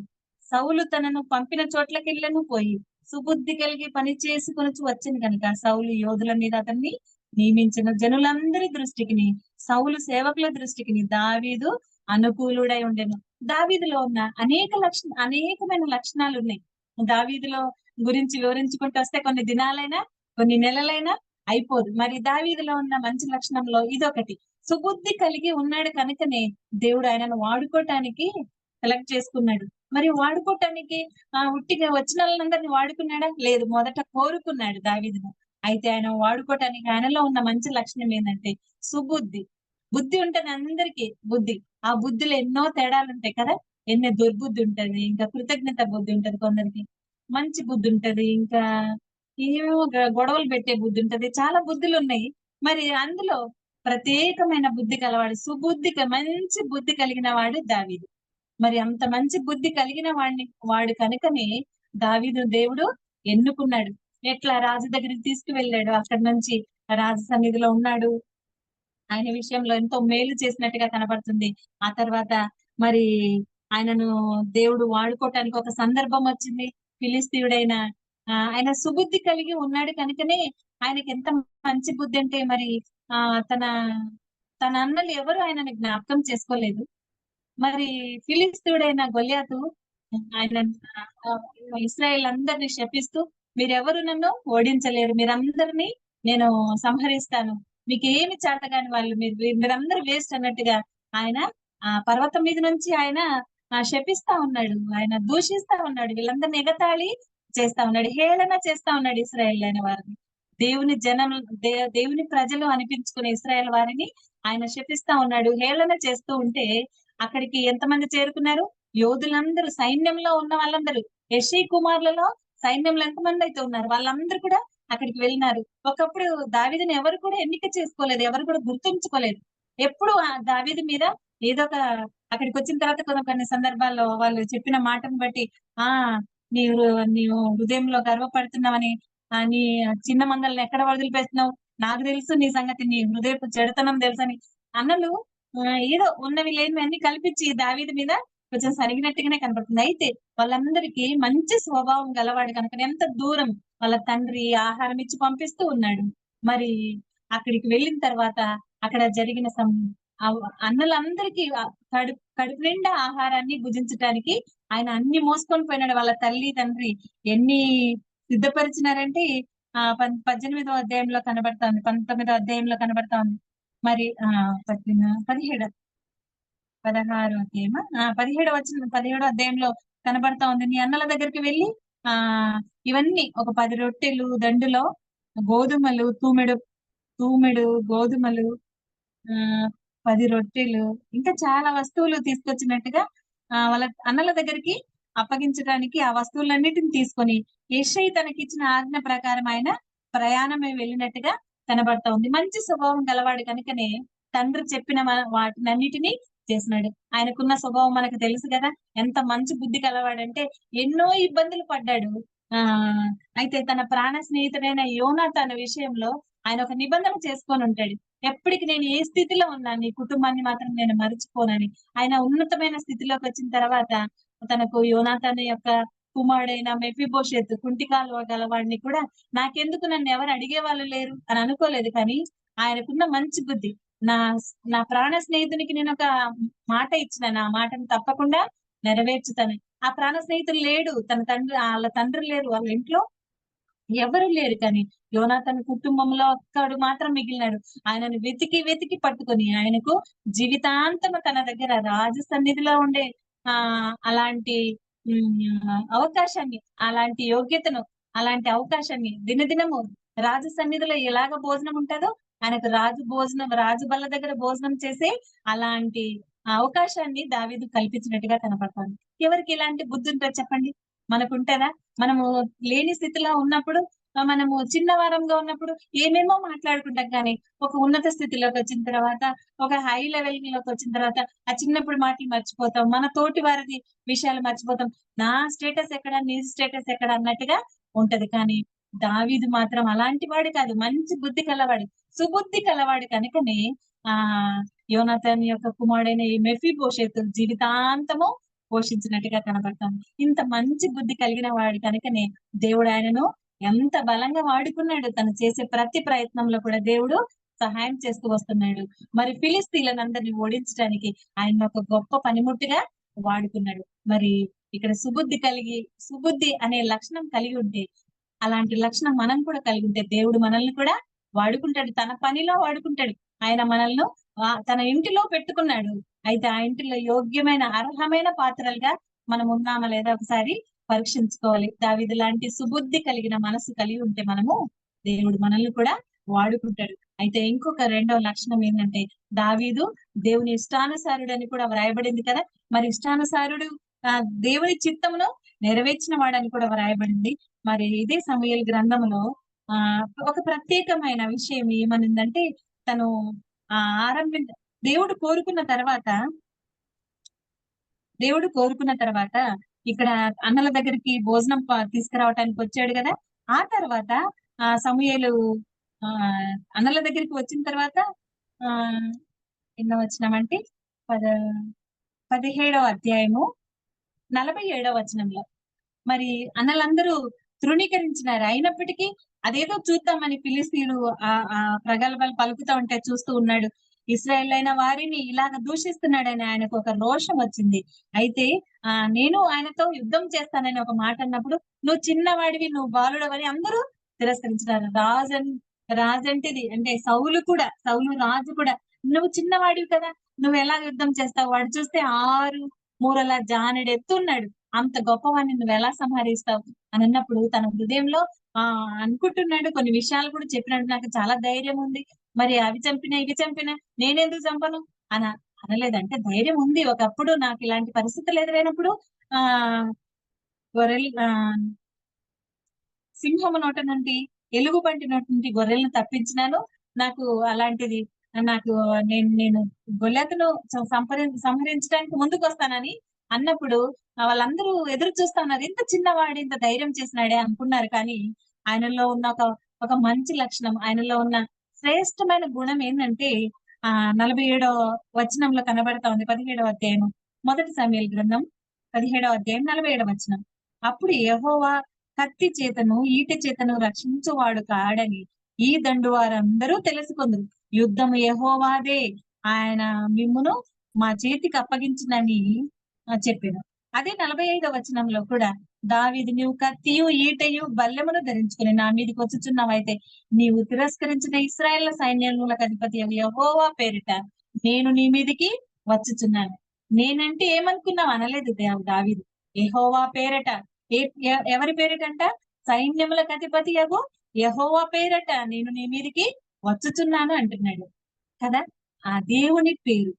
సౌలు తనను పంపిన చోట్లకెళ్ళను పోయి సుబుద్ధి కలిగి పని చేసుకొని వచ్చింది కనుక సౌలు యోధుల మీద అతన్ని నియమించిన. జనులందరి దృష్టికి, సౌలు సేవకుల దృష్టికి దావీదు అనుకూలుడై ఉండెను. దావీదులో ఉన్న అనేకమైన లక్షణాలు ఉన్నాయి. దావీదులో గురించి వివరించుకుంటూ వస్తే కొన్ని దినాలైనా కొన్ని నెలలైనా అయిపోదు. మరి దావీదులో ఉన్న మంచి లక్షణంలో ఇదొకటి. సుబుద్ధి కలిగి ఉన్నాడు కనుకనే దేవుడు ఆయనను వాడుకోవటానికి సెలెక్ట్ చేసుకున్నాడు. మరి వాడుకోవటానికి ఉట్టిగా వచ్చిన వాళ్ళందరినీ వాడుకున్నాడా? లేదు, మొదట కోరుకున్నాడు దావీదును. అయితే ఆయన వాడుకోవటానికి ఆయనలో ఉన్న మంచి లక్షణం ఏంటంటే సుబుద్ధి. బుద్ధి ఉంటది అందరికీ, బుద్ధి. ఆ బుద్ధిలో ఎన్నో తేడాలు ఉంటాయి కదా. ఎన్నో దుర్బుద్ధి ఉంటది, ఇంకా కృతజ్ఞత బుద్ధి ఉంటది, కొందరికి మంచి బుద్ధి ఉంటది, ఇంకా ఏమో గొడవలు పెట్టే బుద్ధి ఉంటది. చాలా బుద్ధులు ఉన్నాయి. మరి అందులో ప్రత్యేకమైన బుద్ధి కలవాడు, మంచి బుద్ధి కలిగిన వాడు దావీదు. మరి అంత మంచి బుద్ధి కలిగిన వాడు కనుకనే దావీదు దేవుడు ఎన్నుకున్నాడు. ఎట్లా రాజు దగ్గరికి తీసుకువెళ్ళాడు, అక్కడి నుంచి రాజు సన్నిధిలో ఉన్నాడు, ఆయన విషయంలో ఎంతో మేలు చేసినట్టుగా కనబడుతుంది. ఆ తర్వాత మరి ఆయనను దేవుడు వాడుకోవటానికి ఒక సందర్భం వచ్చింది. ఫిలిస్తీయుడైన ఆయన సుబుద్ధి కలిగి ఉన్నాడు కనుకనే ఆయనకి ఎంత మంచి బుద్ధి అంటే మరి తన అన్నలు ఎవరు ఆయనని జ్ఞాపకం చేసుకోలేదు. మరి ఫిలిస్తీయుడైన గొల్యాతు ఆయన ఇశ్రాయేల్ అందరిని శపిస్తూ, మీరెవరు నన్ను ఓడించలేరు, మీరందరినీ నేను సంహరిస్తాను, మీకు ఏమి చేతగాని వాళ్ళు, మీరందరూ వేస్ట్ అన్నట్టుగా ఆయన ఆ పర్వతం మీద నుంచి ఆయన శపిస్తా ఉన్నాడు, ఆయన దూషిస్తా ఉన్నాడు, వీళ్ళందరినీ ఎగతాళి చేస్తా ఉన్నాడు, హేళన చేస్తా ఉన్నాడు ఇశ్రాయేల్ అయిన వారిని. దేవుని జనం దేవుని ప్రజలు అనిపించుకునే ఇశ్రాయేల్ వారిని ఆయన శపిస్తా ఉన్నాడు, హేళన చేస్తూ ఉంటే అక్కడికి ఎంతమంది చేరుకున్నారు? యోధులందరూ, సైన్యంలో ఉన్న వాళ్ళందరూ, యెషీ కుమారులలో సైన్యంలో ఎంతమంది అయితే ఉన్నారు వాళ్ళందరూ కూడా అక్కడికి వెళ్ళినారు. ఒకప్పుడు దావీదుని ఎవరు కూడా ఎన్నిక చేసుకోలేదు, ఎవరు కూడా గుర్తుంచుకోలేదు. ఎప్పుడు ఆ దావీదు మీద ఏదో ఒక, అక్కడికి వచ్చిన తర్వాత కొన్ని సందర్భాల్లో వాళ్ళు చెప్పిన మాటను బట్టి ఆ నీవు హృదయంలో గర్వపడుతున్నావని, నీ చిన్న మందల్ని ఎక్కడ వదిలిపెడుతున్నావు, నాకు తెలుసు నీ సంగతి, నీ హృదయపు చెడుతనం తెలుసని అన్నలు ఏదో ఉన్నవి లేనివి అన్ని కల్పించి దావీదు మీద కొంచెం సరిగినట్టుగానే కనపడుతుంది. అయితే వాళ్ళందరికీ మంచి స్వభావం గలవాడు కనుక ఎంత దూరం వాళ్ళ తండ్రి ఆహారం ఇచ్చి పంపిస్తూ ఉన్నాడు. మరి అక్కడికి వెళ్ళిన తర్వాత అక్కడ జరిగిన అన్నలందరికీ కడుపు నిండా ఆహారాన్ని భుజించడానికి ఆయన అన్ని మోసుకొని పోయినాడు. వాళ్ళ తల్లి తండ్రి ఎన్ని సిద్ధపరిచినారంటే 18వ అధ్యాయంలో కనబడతా ఉంది, 19వ అధ్యాయంలో కనబడతా ఉంది. మరి 17 16 అధ్యాయమా 17వ అధ్యాయంలో కనబడతా ఉంది. నీ అన్నల దగ్గరికి వెళ్ళి ఇవన్నీ ఒక 10 రొట్టెలు, దండులో గోధుమలు, తూమెడు గోధుమలు, 10 రొట్టెలు, ఇంకా చాలా వస్తువులు తీసుకొచ్చినట్టుగా వాళ్ళ అన్నల దగ్గరికి అప్పగించడానికి ఆ వస్తువులన్నిటిని తీసుకొని యెషయి తనకిచ్చిన ఆజ్ఞ ప్రకారం ఆయన ప్రయాణమే వెళ్ళినట్టుగా కనబడతా ఉంది. మంచి స్వభావం గలవాడు కనుకనే తండ్రి చెప్పిన వాటినన్నిటినీ చేసినాడు. ఆయనకున్న స్వభావం మనకు తెలుసు కదా, ఎంత మంచి బుద్ధి కలవాడంటే ఎన్నో ఇబ్బందులు పడ్డాడు. అయితే తన ప్రాణ స్నేహితుడైన యోనాతాను విషయంలో ఆయన ఒక నిబంధన చేసుకొని ఉంటాడు, ఎప్పటికి నేను ఏ స్థితిలో ఉన్నా నీ కుటుంబాన్ని మాత్రం నేను మర్చిపోనని. ఆయన ఉన్నతమైన స్థితిలోకి వచ్చిన తర్వాత తనకు యోనాతాను యొక్క కుమారుడైన మెఫీబోషెత్ కుంటికాలు గలవాడిని కూడా నాకెందుకు, నన్ను ఎవరు అడిగే వాళ్ళు లేరు అని అనుకోలేదు. కానీ ఆయనకున్న మంచి బుద్ధి, నా ప్రాణ స్నేహితునికి నేను ఒక మాట ఇచ్చిన, నా మాటను తప్పకుండా నెరవేర్చుతాను. ఆ ప్రాణ స్నేహితులు లేడు, వాళ్ళ తండ్రి లేరు, వాళ్ళ ఇంట్లో ఎవరు లేరు. కానీ యోనాతాను కుటుంబంలో ఒక్కడు మాత్రం మిగిలినాడు. ఆయనను వెతికి పట్టుకొని ఆయనకు జీవితాంతము తన దగ్గర రాజు సన్నిధిలో ఉండే అలాంటి అవకాశాన్ని, అలాంటి యోగ్యతను, అలాంటి అవకాశాన్ని దినదినము రాజు సన్నిధిలో ఎలాగ భోజనం ఉంటుందో ఆయనకు రాజు బల్ల దగ్గర భోజనం చేసే అలాంటి అవకాశాన్ని దావీదు కల్పించినట్టుగా కనపడుతుంది. ఎవరికి ఇలాంటి బుద్ధి ఉంటుందో చెప్పండి? మనకుంటదా? మనము లేని స్థితిలో ఉన్నప్పుడు, మనము చిన్నవారంగా ఉన్నప్పుడు ఏమేమో మాట్లాడుకుంటాం, కానీ ఒక ఉన్నత స్థితిలోకి వచ్చిన తర్వాత, ఒక హై లెవెల్ లోకి వచ్చిన తర్వాత ఆ చిన్నప్పుడు మాటలు మర్చిపోతాం, మన తోటి వారి విషయాలు మర్చిపోతాం. నా స్టేటస్ ఎక్కడ, నీ స్టేటస్ ఎక్కడ అన్నట్టుగా ఉంటది. కానీ దావీదు మాత్రం అలాంటి వాడు కాదు, మంచి బుద్ధి కలవాడు, సుబుద్ధి కలవాడు కనుకనే యోనాతాను యొక్క కుమారుడైన ఈ మెఫీబోషెతు జీవితాంతము పోషించినట్టుగా కనబడతాం. ఇంత మంచి బుద్ధి కలిగిన వాడు కనుకనే దేవుడు ఆయనను ఎంత బలంగా వాడుకున్నాడు. తను చేసే ప్రతి ప్రయత్నంలో కూడా దేవుడు సహాయం చేస్తూ వస్తున్నాడు. మరి ఫిలిస్తీన్లందరినీ ఓడించడానికి ఆయన ఒక గొప్ప పనిముట్టుగా వాడుకున్నాడు. మరి ఇక్కడ సుబుద్ధి అనే లక్షణం కలిగి ఉంటే, అలాంటి లక్షణం మనం కూడా కలిగి ఉంటే దేవుడు మనల్ని కూడా వాడుకుంటాడు, తన పనిలో వాడుకుంటాడు. ఆయన మనల్ని తన ఇంటిలో పెట్టుకున్నాడు. అయితే ఆ ఇంటిలో యోగ్యమైన, అర్హమైన పాత్రలుగా మనం ఉన్నామా లేదా ఒకసారి పరీక్షించుకోవాలి. దావీదు లాంటి సుబుద్ధి కలిగిన మనసు కలిగి ఉంటే దేవుడు మనల్ని కూడా వాడుకుంటాడు. అయితే ఇంకొక రెండవ లక్షణం ఏంటంటే, దావీదు దేవుని ఇష్టానుసారుడు అని కూడా వ్రాయబడింది కదా. మరి ఇష్టానుసారుడు దేవుని చిత్తమును నెరవేర్చిన వాడని కూడా వ్రాయబడింది. మరి ఇదే సమూయేలు గ్రంథంలో ఒక ప్రత్యేకమైన విషయం ఏమనిందంటే, తను దేవుడు కోరుకున్న తర్వాత ఇక్కడ అన్నల దగ్గరికి భోజనం తీసుకురావటానికి వచ్చాడు కదా. ఆ తర్వాత సమూయేలు అన్నల దగ్గరికి వచ్చిన తర్వాత ఎన్నో వచనమంటే 17వ అధ్యాయము 47వ వచనంలో మరి అన్నలందరూ తృణీకరించినారు. అయినప్పటికీ అదేదో చూద్దామని ఫిలిస్తీయుడు ఆ ప్రగల్భాలు పలుకుతూ ఉంటే చూస్తూ ఉన్నాడు. ఇశ్రాయేల్ అయిన వారిని ఇలాగ దూషిస్తున్నాడని ఆయనకు ఒక రోషం వచ్చింది. అయితే నేను ఆయనతో యుద్ధం చేస్తానని ఒక మాట అన్నప్పుడు, నువ్వు చిన్నవాడివి, నువ్వు బాలుడవని అందరూ తిరస్కరించినారు. రాజంటిది అంటే సౌలు రాజు కూడా నువ్వు చిన్నవాడివి కదా, నువ్వు ఎలా యుద్ధం చేస్తావు? వాడు చూస్తే 6 మూరల జానెడు ఎత్తున్నాడు, అంత గొప్పవాడిని నువ్వు ఎలా సంహరిస్తావు అని అన్నప్పుడు తన హృదయంలో అనుకుంటున్నాడు. కొన్ని విషయాలు కూడా చెప్పినాడు, నాకు చాలా ధైర్యం ఉంది, మరి అవి చంపినా ఇవి చంపినా నేనెందుకు చంపను అనలేదంటే ధైర్యం ఉంది. ఒకప్పుడు నాకు ఇలాంటి పరిస్థితులు ఎదురైనప్పుడు ఆ గొర్రెలు సింహము నోట నుండి, ఎలుగుబంటి నోటి నుండి గొర్రెలను తప్పించినాను. నాకు అలాంటిది నాకు నేను గొల్లియాతును సంహరించడానికి ముందుకు వస్తానని అన్నప్పుడు వాళ్ళందరూ ఎదురు చూస్తా ఉన్నారు. ఇంత చిన్నవాడు ఇంత ధైర్యం చేసినాడే అనుకున్నారు. కానీ ఆయనలో ఉన్న ఒక మంచి లక్షణం, ఆయనలో ఉన్న శ్రేష్టమైన గుణం ఏంటంటే 47వ వచనంలో కనబడతా ఉంది. 17వ అధ్యాయం, మొదటి సమూయేలు గ్రంథం 17వ అధ్యాయం 47వ వచనం. అప్పుడు యెహోవా కత్తి చేతను ఈటె చేతను రక్షించువాడు కాడని ఈ దండు వారందరూ తెలుసుకుందరు. యుద్ధము యెహోవాదే, ఆయన మిమ్మును మా చేతికి అప్పగించినని చెప్పాను. అదే 45వ వచనంలో కూడా, దావీదు నీవు కత్తియు ఈటెయు బల్లెమును ధరించుకుని నా మీదకి వచ్చుచున్నావైతే, నీవు తిరస్కరించిన ఇశ్రాయేల్ సైన్యములకు అధిపతి యెహోవా పేరిట నేను నీ మీదికి వచ్చుచున్నాను. నేనంటే ఏమనుకున్నావు అనలేదు దావీదు. యెహోవా పేరట, ఎవరి పేరిటంట? సైన్యములకు అధిపతి యెహోవా పేరట నేను నీ మీదికి వచ్చుచున్నాను అంటున్నాడు కదా. ఆ దేవుని పేరు,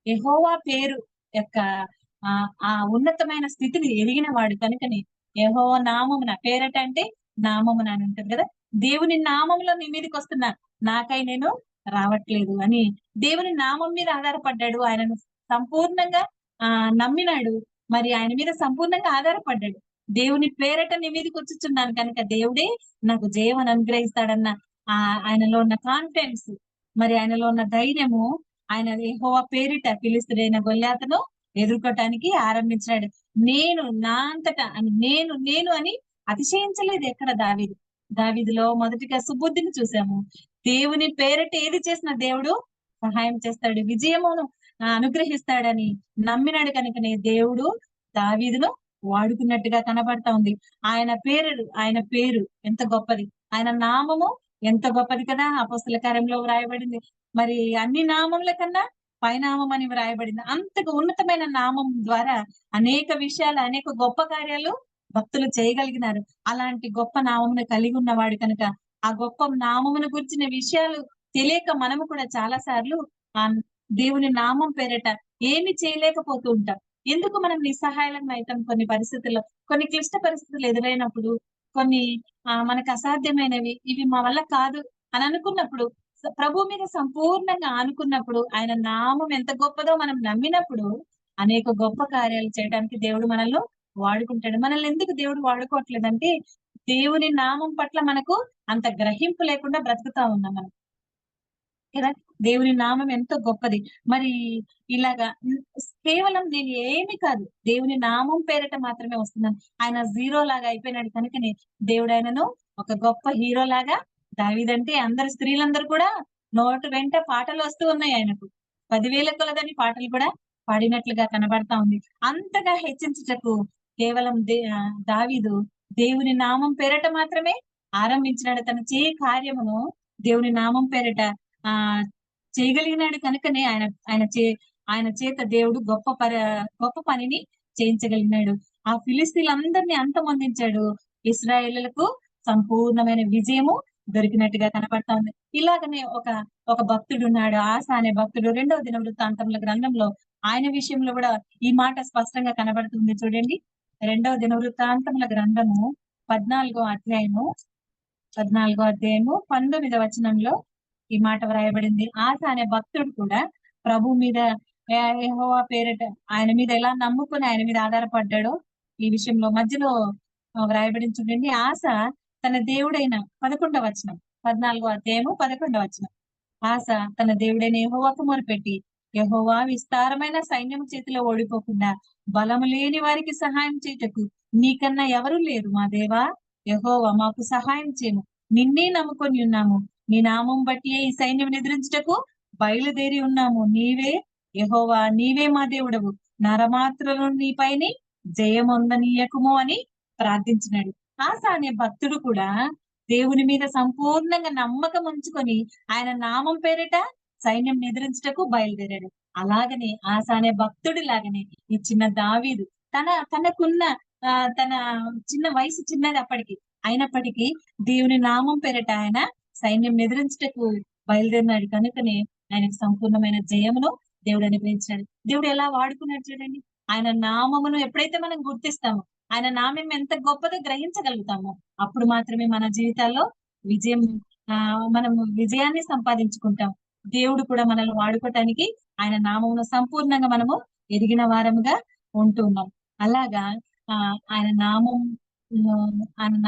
యెహోవా పేరు యొక్క ఆ ఉన్నతమైన స్థితిని ఎరిగిన వాడు కనుకనే యెహోవా నామమున, పేరట అంటే నామమున అని ఉంటుంది కదా. దేవుని నామంలో నీ మీదకి వస్తున్నా, నాకై నేను రావట్లేదు అని దేవుని నామం మీద ఆధారపడ్డాడు. ఆయనను సంపూర్ణంగా నమ్మినాడు. మరి ఆయన మీద సంపూర్ణంగా ఆధారపడ్డాడు. దేవుని పేరట నీ మీదకి వచ్చుచున్నాను కనుక దేవుడే నాకు జయం అనుగ్రహిస్తాడన్న ఆయనలో ఉన్న కాన్ఫిడెన్స్, మరి ఆయనలో ఉన్న ధైర్యము, ఆయన యెహోవా పేరిట ఫిలిష్తీయుడైన గొల్లియాతును ఎదుర్కోవటానికి ఆరంభించాడు. నేను నా అంతటా అని నేను అని అతిశయించలేదు ఎక్కడ దావీదులో మొదటిగా సుబుద్ధిని చూసాము. దేవుని పేరట ఏది చేసిన దేవుడు సహాయం చేస్తాడు, విజయమును అనుగ్రహిస్తాడని నమ్మినాడు కనుకనే దేవుడు దావీదును వాడుకున్నట్టుగా కనబడతా ఉంది. ఆయన పేరు ఎంత గొప్పది, ఆయన నామము ఎంత గొప్పది కదా. అపోస్తల కార్యంలో వ్రాయబడింది. మరి అన్ని నామముల కన్నా పైనామం అని వ్రాయబడింది. అంతగా ఉన్నతమైన నామం ద్వారా అనేక విషయాలు, అనేక గొప్ప కార్యాలు భక్తులు చేయగలిగినారు. అలాంటి గొప్ప నామమును కలిగి ఉన్నవాడు కనుక ఆ గొప్ప నామమును గురించిన విషయాలు తెలియక మనము కూడా చాలా సార్లు ఆ దేవుని నామం పేరట ఏమి చేయలేకపోతూ ఉంటాం. ఎందుకు మనం నిస్సహాయం అవుతాం? కొన్ని పరిస్థితుల్లో, కొన్ని క్లిష్ట పరిస్థితులు ఎదురైనప్పుడు, కొన్ని మనకు అసాధ్యమైనవి, ఇవి మా వల్ల కాదు అని అనుకున్నప్పుడు, ప్రభు మీద సంపూర్ణంగా ఆనుకున్నప్పుడు, ఆయన నామం ఎంత గొప్పదో మనం నమ్మినప్పుడు అనేక గొప్ప కార్యాలు చేయడానికి దేవుడు మనల్ని వాడుకుంటాడు. మనల్ని ఎందుకు దేవుడు వాడుకోవట్లేదంటే దేవుని నామం పట్ల మనకు అంత గ్రహింపు లేకుండా బ్రతుకుతా ఉన్నాం మనం కదా. దేవుని నామం ఎంతో గొప్పది. మరి ఇలాగా కేవలం నేను ఏమి కాదు, దేవుని నామం పేరట మాత్రమే వస్తున్నాను. ఆయన జీరో లాగా అయిపోయినాడు కనుకనే దేవుడు ఆయనను ఒక గొప్ప హీరో లాగా, దావీదంటే అందరు స్త్రీలందరూ కూడా నోటు వెంట పాటలు వస్తూ ఉన్నాయి. ఆయనకు 10,000 కొలదని పాటలు కూడా పాడినట్లుగా కనబడతా ఉంది. అంతగా హెచ్చించుటకు కేవలం దావీదు దేవుని నామం పేరట మాత్రమే ఆరంభించినాడు. తన కార్యమును దేవుని నామం పేరట చేయగలిగినాడు కనుకనే ఆయన చేత దేవుడు గొప్ప పనిని చేయించగలిగినాడు. ఆ ఫిలిస్తీన్లందరినీ అంతమొందించాడు. ఇశ్రాయేలులకు సంపూర్ణమైన విజయము దొరికినట్టుగా కనబడతా ఉంది. ఇలాగనే ఒక భక్తుడు ఉన్నాడు, ఆసా అనే భక్తుడు. 2వ దినవృత్తాంతముల గ్రంథంలో ఆయన విషయంలో కూడా ఈ మాట స్పష్టంగా కనబడుతుంది. చూడండి, 2వ దినవృత్తాంతముల గ్రంథము 14వ అధ్యాయము 19వ వచనంలో ఈ మాట వ్రాయబడింది. ఆసా అనే భక్తుడు కూడా ప్రభు మీద, యెహోవా పేరట ఆయన మీద ఎలా నమ్ముకుని ఆయన మీద ఆధారపడ్డాడో ఈ విషయంలో మధ్యలో వ్రాయబడింది. చూడండి, ఆసా తన దేవుడైన 11వ వచనం, 14వ అధ్యాయము 11వ వచనం. ఆసా తన దేవుడైన యెహోవాకు మొరపెట్టి, యెహోవా విస్తారమైన సైన్యం చేతిలో ఓడిపోకుండా బలము లేని వారికి సహాయం చేయుటకు నీకన్నా ఎవరు లేరు. మా దేవా యెహోవా మాకు సహాయం చేయము, నిన్నే నమ్ముకొని ఉన్నాము. నీ నామం బట్టి ఈ సైన్యం ఎదిరించుటకు బయలుదేరి ఉన్నాము. నీవే యెహోవా, నీవే మా దేవుడవు, నరమాత్రులను నీపైని జయమొందనీయకుము అని ప్రార్థించినాడు. ఆస అనే భక్తుడు కూడా దేవుని మీద సంపూర్ణంగా నమ్మకం ఉంచుకొని ఆయన నామం పేరిట సైన్యం ఎదిరించుటకు బయలుదేరాడు. అలాగనే ఆస అనే భక్తుడి లాగానే ఈ చిన్న దావీదు తనకున్న తన చిన్న వయసు చిన్నది అప్పటికి, అయినప్పటికీ దేవుని నామం పేరిట ఆయన సైన్యం ఎదిరించుటకు బయలుదేరినాడు. కనుకనే ఆయనకు సంపూర్ణమైన జయమును దేవుడు అనుగ్రహించాడు. దేవుడు ఎలా వాడుకున్నాడు చూడండి. ఆయన నామమును ఎప్పుడైతే మనం గుర్తిస్తామో, ఆయన నామం ఎంత గొప్పదో గ్రహించగలుగుతామో, అప్పుడు మాత్రమే మన జీవితాల్లో విజయం మనం విజయాన్ని సంపాదించుకుంటాం. దేవుడు కూడా మనల్ని వాడుకోవటానికి ఆయన నామమును సంపూర్ణంగా మనము ఎదిగిన వారముగా ఉంటున్నాం. అలాగా ఆయన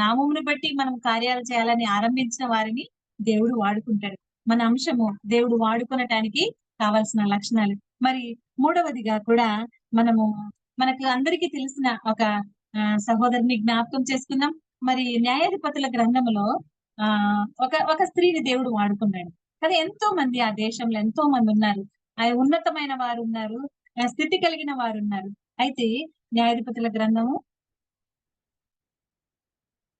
నామమును బట్టి మనం కార్యాలు చేయాలని ఆరంభించిన వారిని దేవుడు వాడుకుంటాడు. మన అంశము దేవుడు వాడుకునటానికి కావాల్సిన లక్షణాలు. మరి మూడవదిగా కూడా మనకు అందరికీ తెలిసిన ఒక సహోదరుని జ్ఞాపకం చేసుకుందాం. మరి న్యాయాధిపతుల గ్రంథములో ఒక స్త్రీని దేవుడు వాడుకున్నాడు కదా. ఎంతో మంది ఆ దేశంలో ఎంతో మంది ఉన్నారు, ఉన్నతమైన వారు ఉన్నారు, స్థితి కలిగిన వారు ఉన్నారు. అయితే న్యాయాధిపతుల గ్రంథము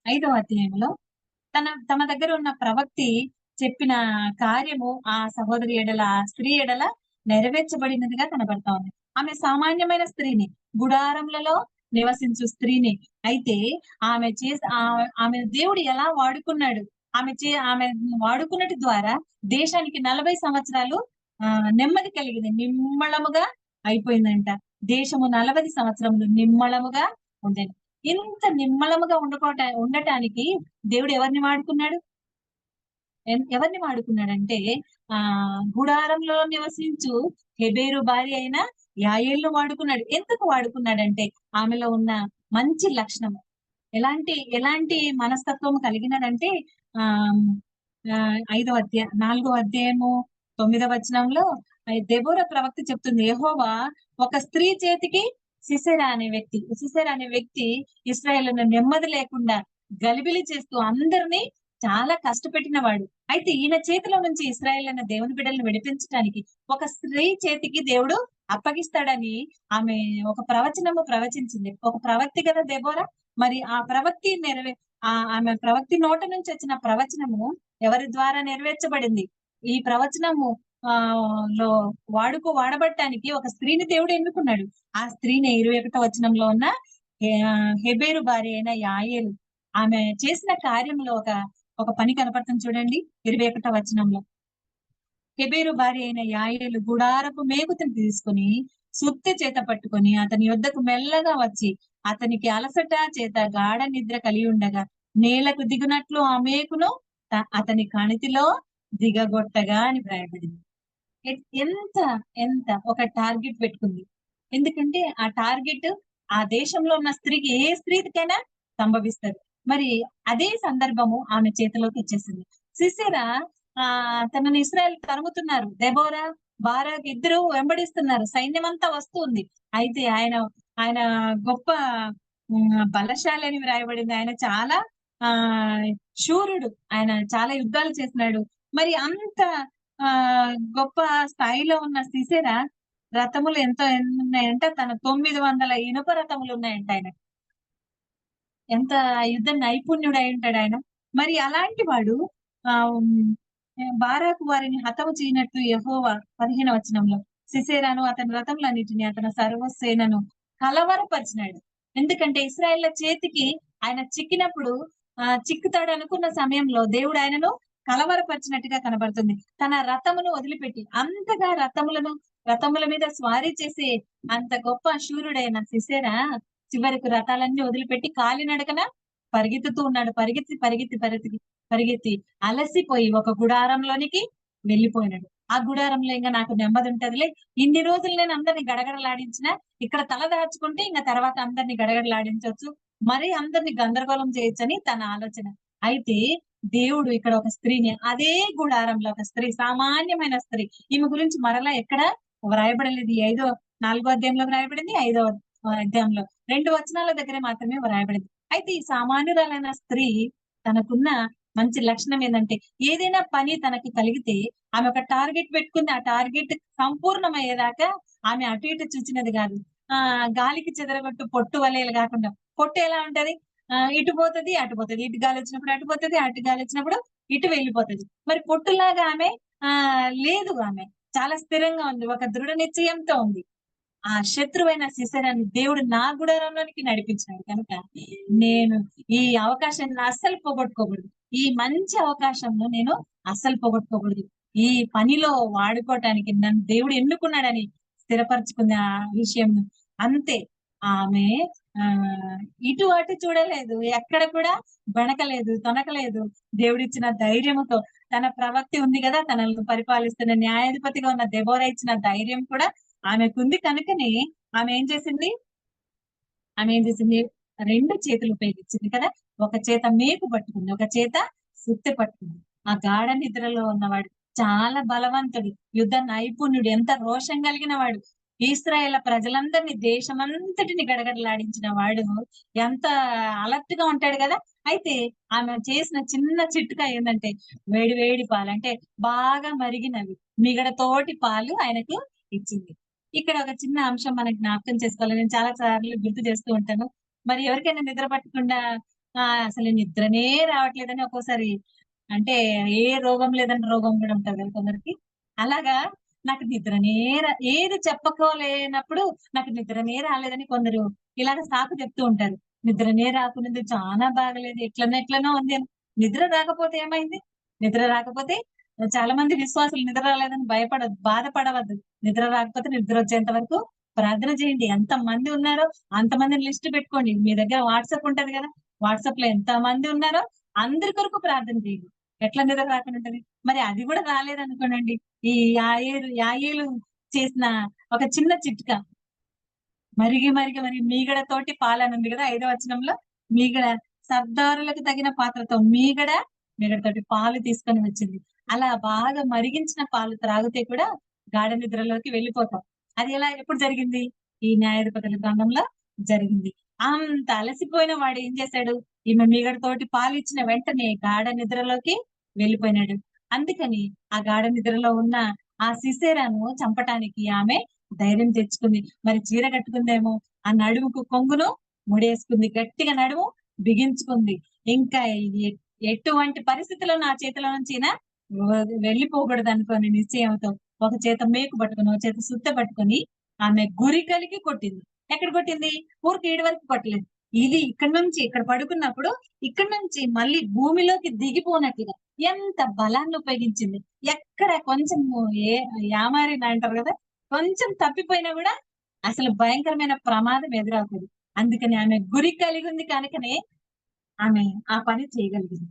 5వ అధ్యాయంలో తమ దగ్గర ఉన్న ప్రవక్తి చెప్పిన కార్యము ఆ సహోదరి ఎడల, ఆ స్త్రీ ఎడల నెరవేర్చబడినదిగా కనబడతా ఉంది. ఆమె సామాన్యమైన స్త్రీని, గుడారములలో నివసించు స్త్రీని. అయితే ఆమె దేవుడు ఎలా వాడుకున్నాడు, ఆమె వాడుకున్నటి ద్వారా దేశానికి 40 సంవత్సరాలు నెమ్మది కలిగింది, నిమ్మళముగా అయిపోయిందంట. దేశము 40 సంవత్సరములు నిమ్మళముగా ఉండేది. ఇంత నిమ్మళముగా ఉండటానికి దేవుడు ఎవరిని వాడుకున్నాడంటే గుడారంలో నివసించు హెబేరు భార్య అయిన యాయేలును వాడుకున్నాడు. ఎందుకు వాడుకున్నాడంటే ఆమెలో ఉన్న మంచి లక్షణం, ఎలాంటి మనస్తత్వం కలిగినదంటే 4వ అధ్యాయము 9వ వచనంలో దెబోరా ప్రవక్త చెప్తుంది, యెహోవా ఒక స్త్రీ చేతికి సిసెరా అనే వ్యక్తి ఇశ్రాయేలును నెమ్మది లేకుండా గలిబిలి చేస్తూ అందరినీ చాలా కష్టపెట్టిన వాడు. అయితే ఈయన చేతిలో నుంచి ఇశ్రాయేల్ అన్న దేవుని బిడ్డలను విడిపించడానికి ఒక స్త్రీ చేతికి దేవుడు అప్పగిస్తాడని ఆమె ఒక ప్రవచనము ప్రవచించింది. ఒక ప్రవక్తి కదా దెబోరా. మరి ఆ ప్రవక్తి ఆమె ప్రవక్తి నోట నుంచి వచ్చిన ప్రవచనము ఎవరి ద్వారా నెరవేర్చబడింది? ఈ ప్రవచనము లో వాడబట్టడానికి ఒక స్త్రీని దేవుడు ఎన్నుకున్నాడు. ఆ స్త్రీని 21వ వచనంలో ఉన్న హెబేరు భార్య అయిన యాయేలు ఆమె చేసిన కార్యంలో ఒక పని కనపడుతుంది చూడండి. 21వ వచనంలో హెబేరు భార్య అయిన యాయేలు గుడారపు మేకుతను తీసుకుని సుత్తి చేత పట్టుకొని అతని యొద్దకు మెల్లగా వచ్చి అతనికి అలసట చేత గాఢ నిద్ర కలిగి ఉండగా నేలకు దిగునట్లు ఆ మేకును అతని కణితిలో దిగగొట్టగా అని వ్రాయబడింది. ఎంత ఒక టార్గెట్ పెట్టుకుంది. ఎందుకంటే ఆ టార్గెట్ ఆ దేశంలో ఉన్న స్త్రీకి, ఏ స్త్రీకైనా సంభవిస్తుంది. మరి అదే సందర్భము ఆమె చేతిలోకి వచ్చేసింది. సిసెరా తనని ఇశ్రాయేల్ తరుముతున్నారు, దెబోరా బారాకు ఇద్దరు వెంబడిస్తున్నారు, సైన్యం అంతా వస్తుంది. అయితే ఆయన గొప్ప బలశాలి అని వ్రాయబడింది. ఆయన చాలా శూరుడు, ఆయన చాలా యుద్ధాలు చేసినాడు. మరి అంత గొప్ప స్థాయిలో ఉన్న సిసెరా రథములు ఎంతో ఉన్నాయంట, తన 900 ఇనుప రథములు ఉన్నాయంట. ఆయన ఎంత యుద్ధ నైపుణ్యుడు అయి ఉంటాడు ఆయన. మరి అలాంటి వాడు బారాకు వారిని హతము చేయనట్టు యెహోవా 15వ వచనంలో సిసెరాను అతని రథములన్నిటిని అతని సర్వసేనను కలవరపరిచినాడు. ఎందుకంటే ఇశ్రాయేళ్ల చేతికి ఆయన చిక్కినప్పుడు చిక్కుతాడు అనుకున్న సమయంలో దేవుడు ఆయనను కలవరపరిచినట్టుగా కనబడుతుంది. తన రథమును వదిలిపెట్టి అంతగా రథముల మీద స్వారీ చేసే అంత గొప్ప శూరుడైన సిసెరా చివరికి రథాలన్నీ వదిలిపెట్టి కాలినడకన పరిగెత్తుతూ ఉన్నాడు. పరిగెత్తి అలసిపోయి ఒక గుడారంలోనికి వెళ్ళిపోయినాడు. ఆ గుడారంలో ఇంకా నాకు నెమ్మది ఉంటదిలే, ఇన్ని రోజులు నేను అందరిని గడగడలాడించిన, ఇక్కడ తల దాచుకుంటే ఇంకా తర్వాత అందరిని గడగడలాడించవచ్చు, మరి అందరిని గందరగోళం చేయొచ్చని తన ఆలోచన. అయితే దేవుడు ఇక్కడ ఒక స్త్రీని, అదే గుడారంలో ఒక స్త్రీ, సామాన్యమైన స్త్రీ, ఈమె గురించి మరలా ఎక్కడ వ్రాయబడలేదు. 4వ అధ్యాయంలో వ్రాయబడింది, 5వ అధ్యాయంలో 2 వచనాల దగ్గర మాత్రమే వ్రాయబడింది. అయితే ఈ సామాన్యురాలైన స్త్రీ తనకున్న మంచి లక్షణం ఏంటంటే ఏదైనా పని తనకి కలిగితే ఆమె ఒక టార్గెట్ పెట్టుకుంది. ఆ టార్గెట్ సంపూర్ణమయ్యేదాకా ఆమె అటు ఇటు చూచినది కాదు. గాలికి చెదరగొట్టు పొట్టు వలెలు కాకుండా, పొట్టు ఎలా ఉంటది? ఇటు పోతది, అటు పోతది. ఇటు గాలి వచ్చినప్పుడు అటు పోతది, అటు గాలి వచ్చినప్పుడు ఇటు వెళ్ళిపోతది. మరి పొట్టులాగా ఆమె లేదు. ఆమె చాలా స్థిరంగా ఉంది. ఒక దృఢ నిశ్చయంతో ఉంది. ఆ శత్రువైన సిసెరాని దేవుడు నా గుడారంలోనికి నడిపించాడు కనుక నేను ఈ అవకాశాన్ని అస్సలు పోగొట్టుకోకూడదు. ఈ మంచి అవకాశంను నేను అస్సలు పోగొట్టుకోకూడదు. ఈ పనిలో వాడుకోవటానికి నన్ను దేవుడు ఎన్నుకున్నాడని స్థిరపరచుకున్న ఆ విషయం అంతే. ఆమె ఆ ఇటు అటు చూడలేదు, ఎక్కడ కూడా బెణకలేదు, తొనకలేదు. దేవుడిచ్చిన ధైర్యముతో తన ప్రవక్తి ఉంది కదా, తనను పరిపాలిస్తున్న న్యాయాధిపతిగా ఉన్న దెబోరా ఇచ్చిన ధైర్యం కూడా ఆమెకుంది కనుకనే ఆమె ఏం చేసింది? ఆమె ఏం చేసింది? 2 చేతులు ఉపయోగించింది కదా. ఒక చేత మేకు పట్టుకుంది, ఒక చేత సుత్తె పట్టుకుంది. ఆ గాఢ నిద్రలో ఉన్నవాడు చాలా బలవంతుడు, యుద్ధ నైపుణ్యుడు, ఎంత రోషం కలిగిన వాడు, ఇశ్రాయేల్ ప్రజలందరినీ దేశమంతటిని గడగడలాడించిన వాడు ఎంత అలర్ట్ గా ఉంటాడు కదా. అయితే ఆమె చేసిన చిన్న చిట్కా ఏంటంటే వేడి వేడి పాలు, అంటే బాగా మరిగినవి మిగడతోటి పాలు ఆయనకు ఇచ్చింది. ఇక్కడ ఒక చిన్న అంశం మనకి జ్ఞాపకం చేసుకోవాలి. నేను చాలా సార్లు గుర్తు చేస్తూ ఉంటాను. మరి ఎవరికైనా నిద్ర పట్టకుండా అసలు నిద్రనే రావట్లేదని ఒక్కోసారి, అంటే ఏ రోగం లేదని రోగం కూడా ఉంటది కదా కొందరికి. అలాగా నాకు నిద్రనే ఏది చెప్పుకోలేనప్పుడు నాకు నిద్రనే రాలేదని కొందరు ఇలాగ సాకు చెప్తూ ఉంటారు. నిద్రనే రాకున్నది చాలా బాగలేదు, ఎట్లనో ఉంది అని. నిద్ర రాకపోతే ఏమైంది? నిద్ర రాకపోతే చాలా మంది విశ్వాసులు నిద్ర రాలేదని బాధపడవద్దు. నిద్ర రాకపోతే నిద్ర వచ్చేంత వరకు ప్రార్థన చేయండి. ఎంత మంది ఉన్నారో అంతమందిని లిస్ట్ పెట్టుకోండి. మీ దగ్గర వాట్సాప్ ఉంటది కదా, వాట్సాప్ లో ఎంత మంది ఉన్నారో అందరి కొరకు ప్రార్థన చేయండి. ఎట్లా నిద్ర రాకుండా ఉంటది? మరి అది కూడా రాలేదనుకోనండి, ఈ యాయేలు చేసిన ఒక చిన్న చిట్కా, మరి మీగడతోటి పాలని ఉంది కదా 5వ వచనంలో. మీగడ సర్దారులకు తగిన పాత్రతో మీగడతోటి పాలు తీసుకొని వచ్చింది. అలా బాగా మరిగించిన పాలు త్రాగితే కూడా గాఢ నిద్రలోకి వెళ్ళిపోతాం. అది ఎప్పుడు జరిగింది? ఈ న్యాయాధిపతుల గ్రంథంలో జరిగింది. అంత అలసిపోయిన వాడు ఏం చేశాడు? ఈమె మీగడతోటి పాలు ఇచ్చిన వెంటనే గాఢ నిద్రలోకి వెళ్ళిపోయినాడు. అందుకని ఆ గాఢ నిద్రలో ఉన్న ఆ సిసేరాను చంపటానికి ఆమె ధైర్యం తెచ్చుకుంది. మరి చీర కట్టుకుందేమో, ఆ నడుముకు కొంగును ముడేసుకుంది, గట్టిగా నడుము బిగించుకుంది. ఇంకా ఎటువంటి పరిస్థితిలో నా చేతిలో నుంచి వెళ్ళిపోకూడదు అనుకోని నిశ్చయంతో ఒక చేత మేకు పట్టుకుని, ఒక చేత సుత్త పట్టుకొని ఆమె గురి కలిగి కొట్టింది. ఎక్కడ కొట్టింది? ఊరికి ఈడి వరకు కొట్టలేదు. ఇది ఇక్కడ నుంచి ఇక్కడ పడుకున్నప్పుడు ఇక్కడ నుంచి మళ్ళీ భూమిలోకి దిగిపోనట్లుగా ఎంత బలాన్ని ఉపయోగించింది. ఎక్కడ కొంచెం యామారిన అంటారు కదా, కొంచెం తప్పిపోయినా కూడా అసలు భయంకరమైన ప్రమాదం ఎదురవుతుంది. అందుకని ఆమె గురి కలిగి ఉంది కనుకనే ఆమె ఆ పని చేయగలిగింది.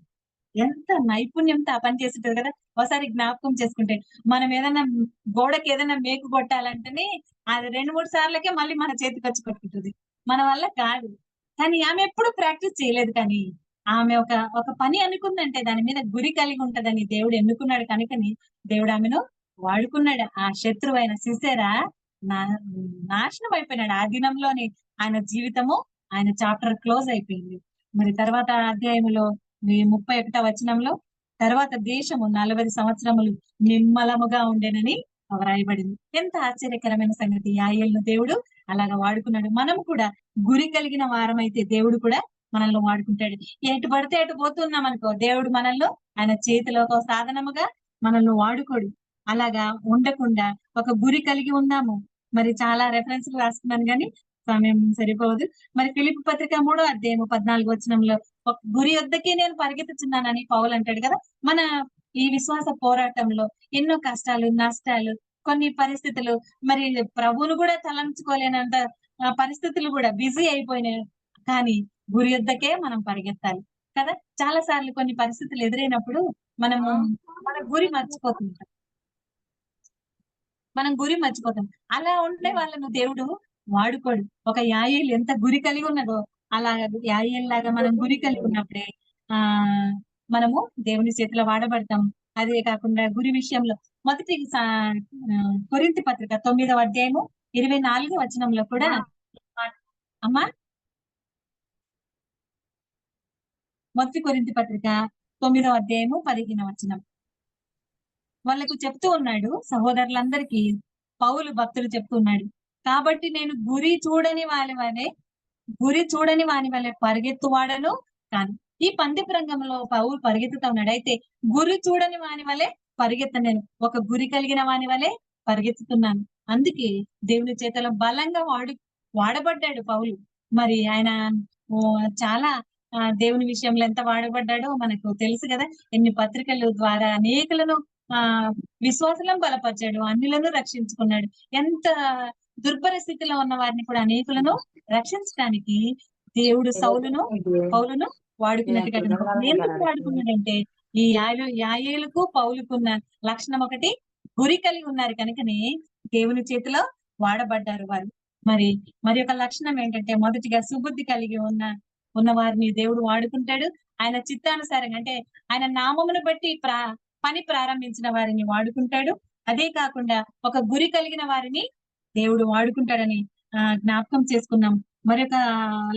ఎంత నైపుణ్యంతో ఆ పని చేస్తుంటది కదా. ఒకసారి జ్ఞాపకం చేసుకుంటే, మనం ఏదైనా గోడకి ఏదైనా మేకు కొట్టాలంటేనే అది 2-3 సార్లకే మళ్ళీ మన చేతికి వచ్చి కొట్టుకుంటుంది. మన వల్ల కాదు. కానీ ఆమె ఎప్పుడు ప్రాక్టీస్ చేయలేదు. కానీ ఆమె ఒక పని అనుకుందంటే దాని మీద గురి కలిగి ఉంటదని దేవుడు ఎన్నుకున్నాడు కనుకని దేవుడు ఆమెను వాడుకున్నాడు. ఆ శత్రువైన సిసెరా నా నాశనం అయిపోయినాడు. ఆ దినంలోనే ఆయన జీవితము, ఆయన చాప్టర్ క్లోజ్ అయిపోయింది. మరి తర్వాత అధ్యాయంలో 31వ వచనంలో, తర్వాత దేశము 40 సంవత్సరములు నిమ్మలముగా ఉండేనని వ్రాయబడింది. ఎంత ఆశ్చర్యకరమైన సంగతి! యాయేలును దేవుడు అలాగా వాడుకున్నాడు. మనం కూడా గురి కలిగిన వారమైతే దేవుడు కూడా మనల్ని వాడుకుంటాడు. ఎటు పడితే అటు పోతున్నాం అనుకో, దేవుడు మనల్ని ఆయన చేతిలో ఒక సాధనముగా మనల్ని వాడుకోడు. అలాగా ఉండకుండా ఒక గురి కలిగి ఉన్నాము. మరి చాలా రెఫరెన్స్లు రాసుకున్నాను కానీ సమయం సరిపోదు. మరి ఫిలిప్పీ పత్రిక 3వ అధ్యాయము 14వ వచనంలో ఒక గురి వద్దకే నేను పరిగెత్తుచున్నానని పౌలు అంటాడు కదా. మన ఈ విశ్వాస పోరాటంలో ఎన్నో కష్టాలు, నష్టాలు, కొన్ని పరిస్థితులు, మరి ప్రభువును కూడా తలంచుకోలేనంత పరిస్థితులు కూడా బిజీ అయిపోయినాయి. కానీ గురి వద్దకే మనం పరిగెత్తాలి కదా. చాలా సార్లు కొన్ని పరిస్థితులు ఎదురైనప్పుడు మనము మన గురి మర్చిపోతుంటాం. అలా ఉండే వాళ్ళను దేవుడు వాడుకోడు. ఒక యాయేలు ఎంత గురి కలిగి ఉన్నదో అలా యాయేలు లాగా మనం గురి కలిగి ఉన్నప్పుడే ఆ మనము దేవుని చేతిలో వాడబడతాం. అదే కాకుండా గురి విషయంలో మొదటి కొరింథీ పత్రిక 9వ అధ్యాయము 24వ వచనంలో కూడా అమ్మా, మొదటి కొరింథీ పత్రిక 9వ అధ్యాయము 15వ వచనం. వాళ్ళకు చెప్తూ ఉన్నాడు, సహోదరులందరికీ పౌలు భక్తులు చెప్తున్నాడు, కాబట్టి నేను గురి చూడని వాని వలె పరిగెత్తువాడను కాను. ఈ పందెపు రంగంలో పౌలు పరిగెత్తుతా ఉన్నాడు. అయితే గురి చూడని వాని వలె పరిగెత్తలేను, ఒక గురి కలిగిన వాని వలె పరిగెత్తుతున్నాను. అందుకే దేవుని చేతలో బలంగా వాడబడ్డాడు పౌలు. మరి ఆయన చాలా దేవుని విషయంలో ఎంత వాడబడ్డాడో మనకు తెలుసు కదా. ఎన్ని పత్రికల ద్వారా అనేకులను విశ్వాసులను బలపరిచాడు, అన్యులను రక్షించుకున్నాడు. ఎంత దుర్భర స్థితిలో ఉన్న వారిని కూడా అనేకులను రక్షించడానికి దేవుడు పౌలును వాడుకున్నట్టుగా కనబడుతుంది. ఎందుకు వాడుకున్నాడంటే ఈ యాయేలుకు పౌలుకున్న లక్షణం ఒకటి, గురి కలిగి ఉన్నారు కనుకనే దేవుని చేతిలో వాడబడ్డారు వారు. మరి ఒక లక్షణం ఏంటంటే, మొదటిగా సుబుద్ధి కలిగి ఉన్న వారిని దేవుడు వాడుకుంటాడు. ఆయన చిత్తానుసారంగా, అంటే ఆయన నామమును బట్టి పని ప్రారంభించిన వారిని వాడుకుంటాడు. అదే కాకుండా ఒక గురి కలిగిన వారిని దేవుడు వాడుకుంటాడని జ్ఞాపకం చేసుకున్నాం. మరొక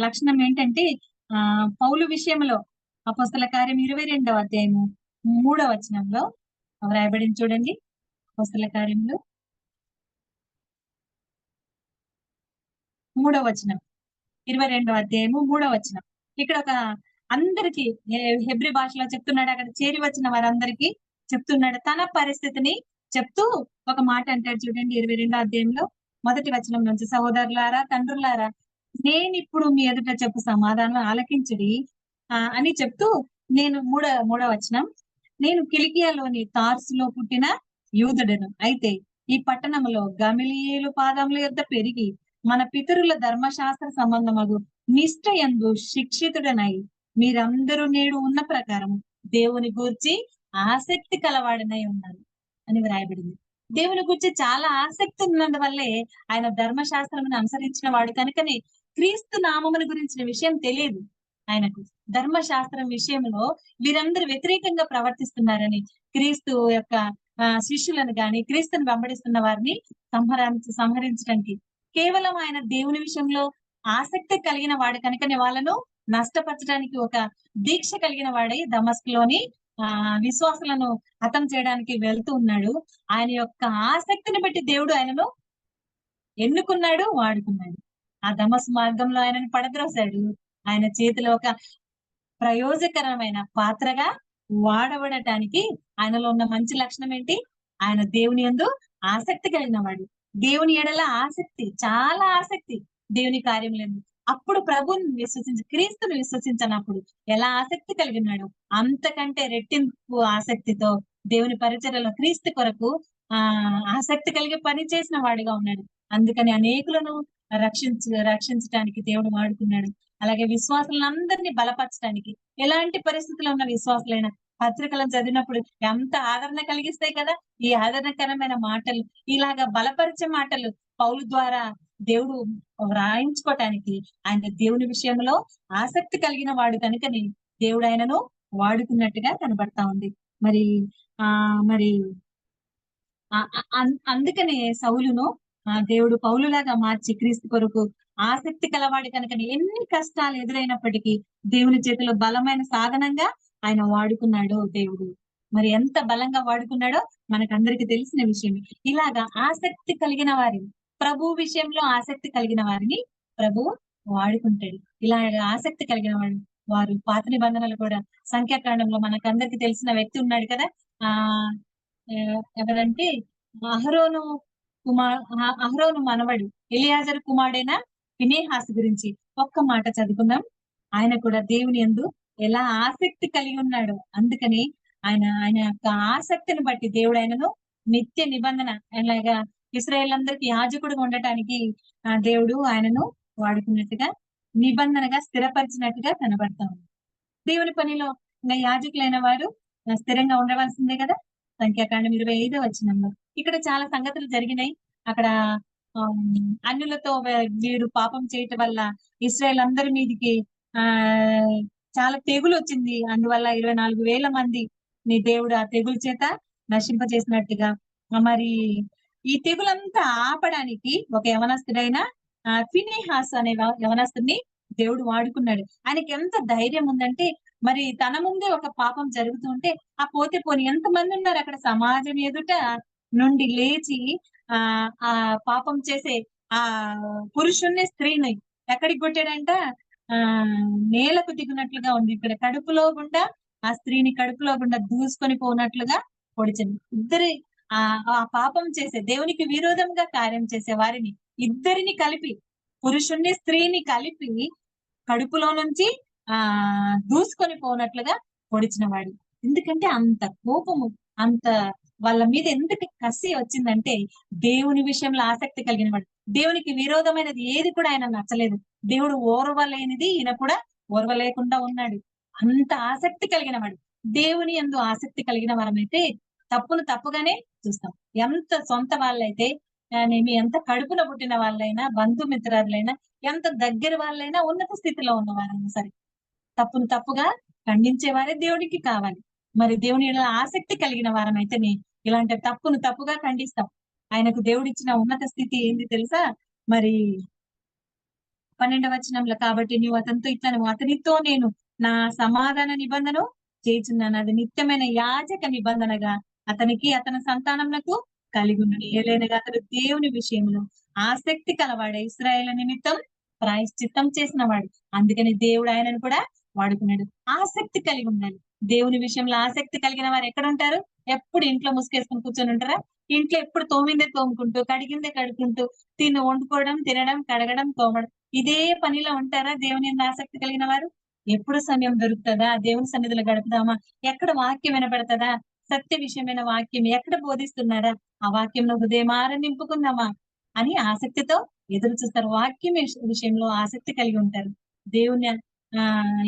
లక్షణం ఏంటంటే, పౌలు విషయంలో అపోస్తల కార్యం 22వ అధ్యాయము 3వ వచనంలో రాయబడింది చూడండి. అపోస్తల కార్యంలో 3వ వచనం, 22వ అధ్యాయము 3వ వచనం. ఇక్కడ ఒక అందరికి హెబ్రీ భాషలో చెప్తున్నాడు. అక్కడ చేరి వచ్చిన వారందరికీ చెప్తున్నాడు. తన పరిస్థితిని చెప్తూ ఒక మాట అంటాడు చూడండి. 22వ అధ్యాయంలో 1వ వచనం నుంచి, సహోదరులారా, తండ్రులారా, నేను ఇప్పుడు మీ ఎదుట చెప్పు సమాధానం ఆలకించుడి అని చెప్తూ, నేను 3వ వచనం, నేను కిలికియాలోని తార్సులో పుట్టిన యూదుడను. అయితే ఈ పట్టణంలో గమలీయేలు పాదముల యొద్ద పెరిగి మన పితరుల ధర్మశాస్త్ర సంబంధమగు నిష్ఠయందు శిక్షితుడనై మీరందరూ నేడు ఉన్న ప్రకారం దేవుని గూర్చి ఆసక్తి కలవాడనై ఉన్నాను అని వ్రాయబడింది. దేవుని గురించి చాలా ఆసక్తి ఉన్నందువల్లే ఆయన ధర్మశాస్త్రమును అనుసరించిన వాడు కనుకనే క్రీస్తు నామమును గురించిన విషయం తెలియదు ఆయనకు. ధర్మశాస్త్రం విషయంలో వీరందరూ వ్యతిరేకంగా ప్రవర్తిస్తున్నారని, క్రీస్తు యొక్క శిష్యులను గాని, క్రీస్తుని వెంబడిస్తున్న వారిని సంహరించడానికి కేవలం ఆయన దేవుని విషయంలో ఆసక్తి కలిగిన వాడు కనుకనే వాళ్ళను నష్టపరచడానికి ఒక దీక్ష కలిగిన వాడై దమస్కులోని విశ్వాసులను హతం చేయడానికి వెళ్తూ ఉన్నాడు. ఆయన యొక్క ఆసక్తిని బట్టి దేవుడు ఆయనను ఎన్నుకున్నాడు, వాడుకున్నాడు. ఆ దమస్ మార్గంలో ఆయనను పడద్రోశాడు. ఆయన చేతిలో ఒక ప్రయోజకరమైన పాత్రగా వాడబడటానికి ఆయనలో ఉన్న మంచి లక్షణం ఏంటి? ఆయన దేవుని యందు ఆసక్తి కలిగిన వాడు. దేవుని ఎడల ఆసక్తి, చాలా ఆసక్తి దేవుని కార్యం లేదు. అప్పుడు ప్రభుని క్రీస్తుని విశ్వసించినప్పుడు ఎలా ఆసక్తి కలిగినాడు, అంతకంటే రెట్టింపు ఆసక్తితో దేవుని పరిచర్యలో క్రీస్తు కొరకు ఆసక్తి కలిగి పని చేసిన వాడిగా ఉన్నాడు. అందుకని అనేకులను రక్షించడానికి దేవుడు వాడుకున్నాడు. అలాగే విశ్వాసులందరినీ బలపరచడానికి, ఎలాంటి పరిస్థితుల్లో ఉన్న విశ్వాసులైన పత్రికలను చదివినప్పుడు ఎంత ఆదరణ కలిగిస్తాయి కదా. ఈ ఆదరణకరమైన మాటలు, ఇలాగా బలపరిచే మాటలు పౌలు ద్వారా దేవుడు వ్రాయించుకోవటానికి ఆయన దేవుని విషయంలో ఆసక్తి కలిగిన వాడు కనుకని దేవుడు ఆయనను వాడుకున్నట్టుగా కనబడతా ఉంది. మరి అందుకనే సౌలును దేవుడు పౌలులాగా మార్చి క్రీస్తు కొరకు ఆసక్తి కలవాడు కనుకని ఎన్ని కష్టాలు ఎదురైనప్పటికీ దేవుని చేతిలో బలమైన సాధనంగా ఆయన వాడుకున్నాడు దేవుడు. మరి ఎంత బలంగా వాడుకున్నాడో మనకందరికి తెలిసిన విషయం. ఇలాగా ఆసక్తి కలిగిన వారిని, ప్రభు విషయంలో ఆసక్తి కలిగిన వారిని ప్రభు వాడుకుంటాడు. ఇలా ఆసక్తి కలిగిన వారు పాత నిబంధనలు కూడా, సంఖ్యాకాండంలో మనకందరికి తెలిసిన వ్యక్తి ఉన్నాడు కదా, ఎవరంటే అహరోను మనవడు ఎలియాజరు కుమారుడైన ఫినెహాసు గురించి ఒక్క మాట చదువుకుందాం. ఆయన కూడా దేవుని యందు ఎలా ఆసక్తి కలిగి ఉన్నాడు. అందుకని ఆయన యొక్క ఆసక్తిని బట్టి దేవుడు ఆయనను నిత్య నిబంధన, అలాగా ఇశ్రాయేలందరికీ యాజకుడుగా ఉండటానికి దేవుడు ఆయనను వాడుకున్నట్టుగా, నిబంధనగా స్థిరపరిచినట్టుగా కనబడతా ఉంది. దేవుని పనిలో ఇంకా యాజకులైన వారు స్థిరంగా ఉండవలసిందే కదా. సంఖ్యాకాండం 25వ వచనంలో ఇక్కడ చాలా సంగతులు జరిగినాయి. అక్కడ అన్యులతో వీరు పాపం చేయటం వల్ల ఇశ్రాయేల్ అందరి మీదికి చాలా తెగులు వచ్చింది. అందువల్ల 24,000 మంది నీ దేవుడు ఆ తెగులు చేత నశింపజేసినట్టుగా, మరి ఈ తెగులంతా ఆపడానికి ఒక యవనస్తుడైన ఫినెహాసు అనే యవనస్తుడిని దేవుడు వాడుకున్నాడు. ఆయనకి ఎంత ధైర్యం ఉందంటే, మరి తన ముందే ఒక పాపం జరుగుతుంటే ఆ పోతే పోని ఎంతమంది ఉన్నారు అక్కడ సమాజం ఎదుట నుండి లేచి ఆ పాపం చేసే ఆ పురుషుణ్ణి స్త్రీని ఎక్కడికి కొట్టాడంట? ఆ నేలకు దిగినట్లుగా ఉంది. ఇక్కడ కడుపులో గుండా ఆ స్త్రీని కడుపులో గుండా దూసుకొని పోనట్లుగా పొడిచింది. ఇద్దరి ఆ పాపం చేసే దేవునికి విరోధంగా కార్యం చేసే వారిని ఇద్దరిని కలిపి, పురుషుణ్ణి స్త్రీని కలిపి కడుపులో నుంచి దూసుకొని పోనట్లుగా పొడిచిన వాడు. ఎందుకంటే అంత కోపము, అంత వాళ్ళ మీద ఎందుకు కసి వచ్చిందంటే దేవుని విషయంలో ఆసక్తి కలిగిన వాడు. దేవునికి విరోధమైనది ఏది కూడా ఆయన నచ్చలేదు. దేవుడు ఓర్వలేనిది ఈయన కూడా ఓర్వలేకుండా ఉన్నాడు. అంత ఆసక్తి కలిగిన వాడు. దేవుని యందు ఆసక్తి కలిగిన వారమైతే తప్పును తప్పుగానే చూస్తాం. ఎంత సొంత వాళ్ళైతే ఎంత కడుపున పుట్టిన వాళ్ళైనా, బంధుమిత్రులైనా, ఎంత దగ్గర వాళ్ళైనా, ఉన్నత స్థితిలో ఉన్న వారైనా సరే తప్పును తప్పుగా ఖండించేవారే దేవుడికి కావాలి. మరి దేవుని యెడల ఆసక్తి కలిగిన వారమైతేనే ఇలాంటి తప్పును తప్పుగా ఖండిస్తాం. ఆయనకు దేవుడిచ్చిన ఉన్నత స్థితి ఏంది తెలుసా? మరి 12వ వచనంలో, కాబట్టి నువ్వు అతనితో అతనితో నేను నా సమాధాన నిబంధన చేయుచున్నాను, అది నిత్యమైన యాజక నిబంధనగా అతనికి అతని సంతానమునకు కలిగి ఉన్నది. ఏలైనగా అతడు దేవుని విషయంలో ఆసక్తి కలవాడే, ఇశ్రాయేలు నిమిత్తం ప్రాయశ్చిత్తం చేసిన వాడు. అందుకని దేవుడు ఆయనను కూడా వాడుకున్నాడు. ఆసక్తి కలిగి ఉండాలి. దేవుని విషయంలో ఆసక్తి కలిగిన వారు ఎక్కడ ఉంటారు? ఎప్పుడు ఇంట్లో ముసుకేసుకుని కూర్చొని ఉంటారా? ఇంట్లో ఎప్పుడు తోమిందే తోముకుంటూ, కడిగిందే కడుక్కుంటూ, వండుకోవడం, తినడం, కడగడం, తోమడం, ఇదే పనిలో ఉంటారా? దేవుని యందు ఆసక్తి కలిగిన వారు ఎప్పుడు సమయం దొరుకుతుందా? దేవుని సన్నిధిలో గడుపుదామా? ఎక్కడ వాక్యం వినబడుతుందా? సత్య విషయమైన వాక్యం ఎక్కడ బోధిస్తున్నారా? ఆ వాక్యంలో హృదయమార నింపుకుందామా అని ఆసక్తితో ఎదురు చూస్తారు. వాక్యం విషయంలో ఆసక్తి కలిగి ఉంటారు. దేవుని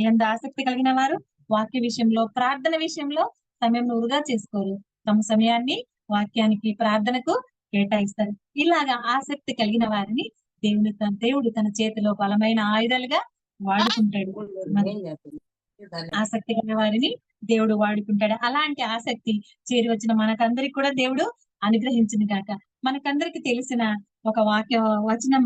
యందు ఆసక్తి కలిగిన వారు వాక్య విషయంలో, ప్రార్థన విషయంలో సమయం వృధా చేసుకోరు. తమ సమయాన్ని వాక్యానికి, ప్రార్థనకు కేటాయిస్తారు. ఇలాగా ఆసక్తి కలిగిన వారిని దేవుడు తన చేతిలో బలమైన ఆయుధాలుగా వాడుకుంటాడు. ఆసక్తి కలిగిన వారిని దేవుడు వాడుకుంటాడు. అలాంటి ఆసక్తి చేరి వచ్చిన మనకందరికి కూడా దేవుడు అనుగ్రహించింది కాక. మనకందరికి తెలిసిన ఒక వచనం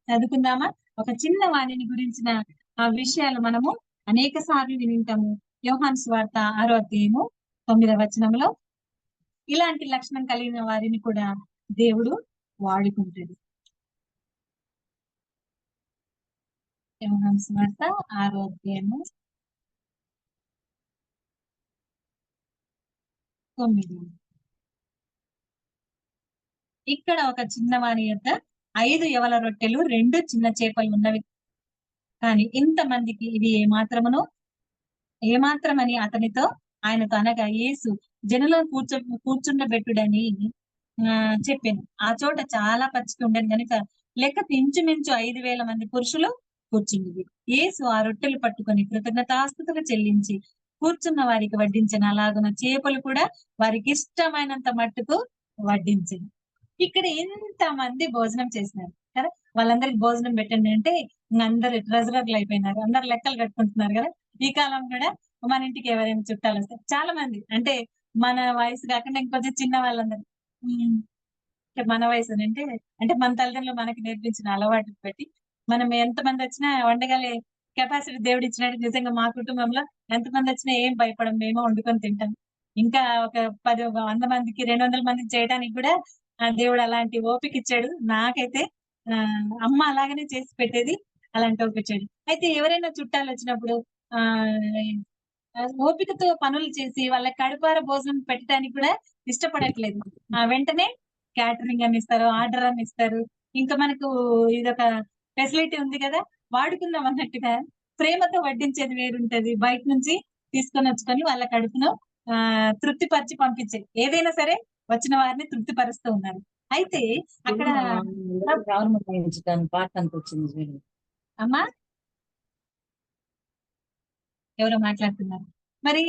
చదువుకుందామా? ఒక చిన్న వాణిని గురించిన ఆ విషయాలు మనము అనేక సార్లు వినింటాము. యోహాను సువార్త 6వ అధ్యాయము 9వ వచనంలో ఇలాంటి లక్షణం కలిగిన వారిని కూడా దేవుడు వాడుకుంటాడు. యోహాను సువార్త 6వ అధ్యాయము 9. ఇక్కడ ఒక చిన్నవాని యొద్ద 5 యవల రొట్టెలు 2 చిన్న చేపలు ఉన్నవి, కానీ ఇంతమందికి ఇది ఏమాత్రమని అతనితో ఆయనతో అనగా, యేసు జనులను కూర్చుండబెట్టుడని చెప్పాను. ఆ చోట చాలా పచ్చిక ఉండేది కనుక లెక్క ఇంచుమించు 5,000 మంది పురుషులు కూర్చుండేది. యేసు ఆ రొట్టెలు పట్టుకొని కృతజ్ఞతాస్తుతులు చెల్లించి కూర్చున్న వారికి వడ్డించిన, అలాగున చేపలు కూడా వారికి ఇష్టమైనంత మట్టుకు వడ్డించింది. ఇక్కడ ఎంతమంది భోజనం చేసినారు కదా! వాళ్ళందరికి భోజనం పెట్టండి అంటే అందరు ట్రెజరర్లు అయిపోయినారు. అందరు లెక్కలు కట్టుకుంటున్నారు కదా! ఈ కాలం కూడా మన ఇంటికి ఎవరైనా చుట్టాలు వస్తే చాలా మంది, అంటే మన వయసు కాకుండా ఇంకొంచెం చిన్న వాళ్ళందరూ, మన వయసు అంటే మన తల్లిదండ్రులు మనకి నేర్పించిన అలవాటు బట్టి మనం ఎంతమంది వచ్చినా వండగలే కెపాసిటీ దేవుడు ఇచ్చినట్టు. నిజంగా మా కుటుంబంలో ఎంతమంది వచ్చినా ఏం భయపడం, మేమో వండుకొని తింటాం. ఇంకా ఒక 100 మందికి 200 మందికి చేయడానికి కూడా దేవుడు అలాంటి ఓపిక ఇచ్చాడు. నాకైతే అమ్మ అలాగనే చేసి పెట్టేది, అలాంటి ఓపిక ఇచ్చాడు. అయితే ఎవరైనా చుట్టాలు వచ్చినప్పుడు ఓపికతో పనులు చేసి వాళ్ళ కడుపార భోజనం పెట్టడానికి కూడా ఇష్టపడట్లేదు. వెంటనే క్యాటరింగ్ అని ఇస్తారు, ఆర్డర్ అని ఇస్తారు. ఇంకా మనకు ఇదొక ఫెసిలిటీ ఉంది కదా, వాడుకుందాం అన్నట్టుగా ప్రేమతో వడ్డించేది వేరుంటది. బయట నుంచి తీసుకొని వచ్చుకొని వాళ్ళ కడుపును తృప్తిపరిచి పంపించే, ఏదైనా సరే వచ్చిన వారిని తృప్తిపరుస్తూ ఉన్నారు. అయితే అక్కడ అమ్మా ఎవరో మాట్లాడుతున్నారు. మరి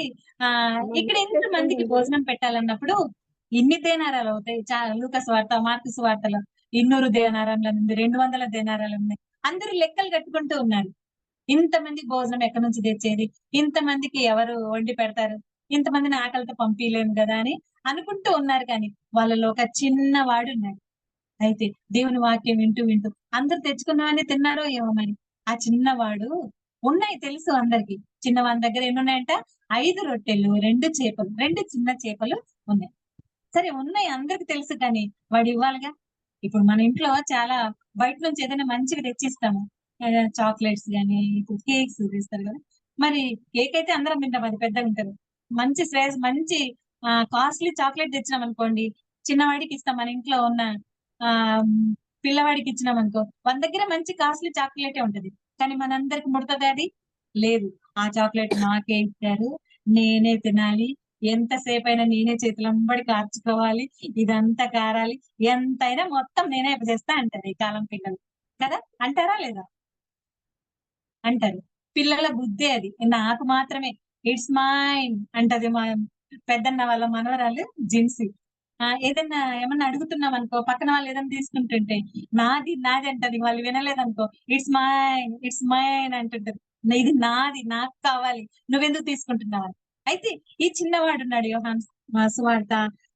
ఇక్కడ ఎంత మందికి భోజనం పెట్టాలన్నప్పుడు ఇన్ని దేనారాలు అవుతాయి. లూకా సువార్త, మార్కు సువార్తలో 200 దేనారాలు ఉంది, 200 దేనారాలు ఉన్నాయి. అందరూ లెక్కలు కట్టుకుంటూ ఉన్నారు. ఇంతమంది భోజనం ఎక్కడి నుంచి తెచ్చేది, ఇంతమందికి ఎవరు వండి పెడతారు, ఇంతమందిని ఆకలితో పంపించలేము కదా అని అనుకుంటూ ఉన్నారు. కానీ వాళ్ళలో ఒక చిన్నవాడు ఉన్నాడు. అయితే దేవుని వాక్యం వింటూ వింటూ అందరు తెచ్చుకున్నవన్నీ తిన్నారో ఏమో మరి. ఆ చిన్నవాడు ఉన్నాయి తెలుసు అందరికి, చిన్నవాని దగ్గర ఎన్ని ఉన్నాయంట? 5 రొట్టెలు, 2 చేపలు, 2 చిన్న చేపలు ఉన్నాయి. సరే ఉన్నాయి, అందరికి తెలుసు, కానీ వాడు ఇవ్వాలిగా. ఇప్పుడు మన ఇంట్లో చాలా బయట నుంచి ఏదైనా మంచిగా తెచ్చిస్తాము, చాక్లెట్స్ గానీ, ఇప్పుడు కేక్స్ తెస్తారు కదా. మరి కేక్ అయితే అందరం తింటాం, అది పెద్దగా ఉంటారు. మంచి కాస్ట్లీ చాక్లెట్ తెచ్చినాం అనుకోండి, చిన్నవాడికి ఇస్తాం. మన ఇంట్లో ఉన్న ఆ పిల్లవాడికి ఇచ్చినాం అనుకో, మన దగ్గర మంచి కాస్ట్లీ చాక్లెటే ఉంటది, కానీ మనందరికి ముడుతుంది అది లేదు. ఆ చాక్లెట్ నాకే ఇచ్చారు, నేనే తినాలి, ఎంతసేపు అయినా నేనే చేతులంబడి కార్చుకోవాలి, ఇదంతా కారాలి, ఎంతైనా మొత్తం నేనే చేస్తా అంటారు ఈ కాలం పిల్లలు కదా. అంటారా లేదా? అంటారు. పిల్లల బుద్ధి అది. నాకు మాత్రమే, ఇట్స్ మైన్ అంటది మా పెద్దన్న వాళ్ళ మనవరాలు జిన్సీ. ఏదన్నా ఏమన్నా అడుగుతున్నాం అనుకో, పక్కన వాళ్ళు ఏదైనా తీసుకుంటుంటే నాది నాది అంటది. వాళ్ళు వినలేదనుకో, ఇట్స్ మైన్ ఇట్స్ మైన్ అంటుంటది. ఇది నాది, నాకు కావాలి, నువ్వెందుకు తీసుకుంటున్నావు? అయితే ఈ చిన్నవాడు ఉన్నాడు, యోహాన్ సువార్త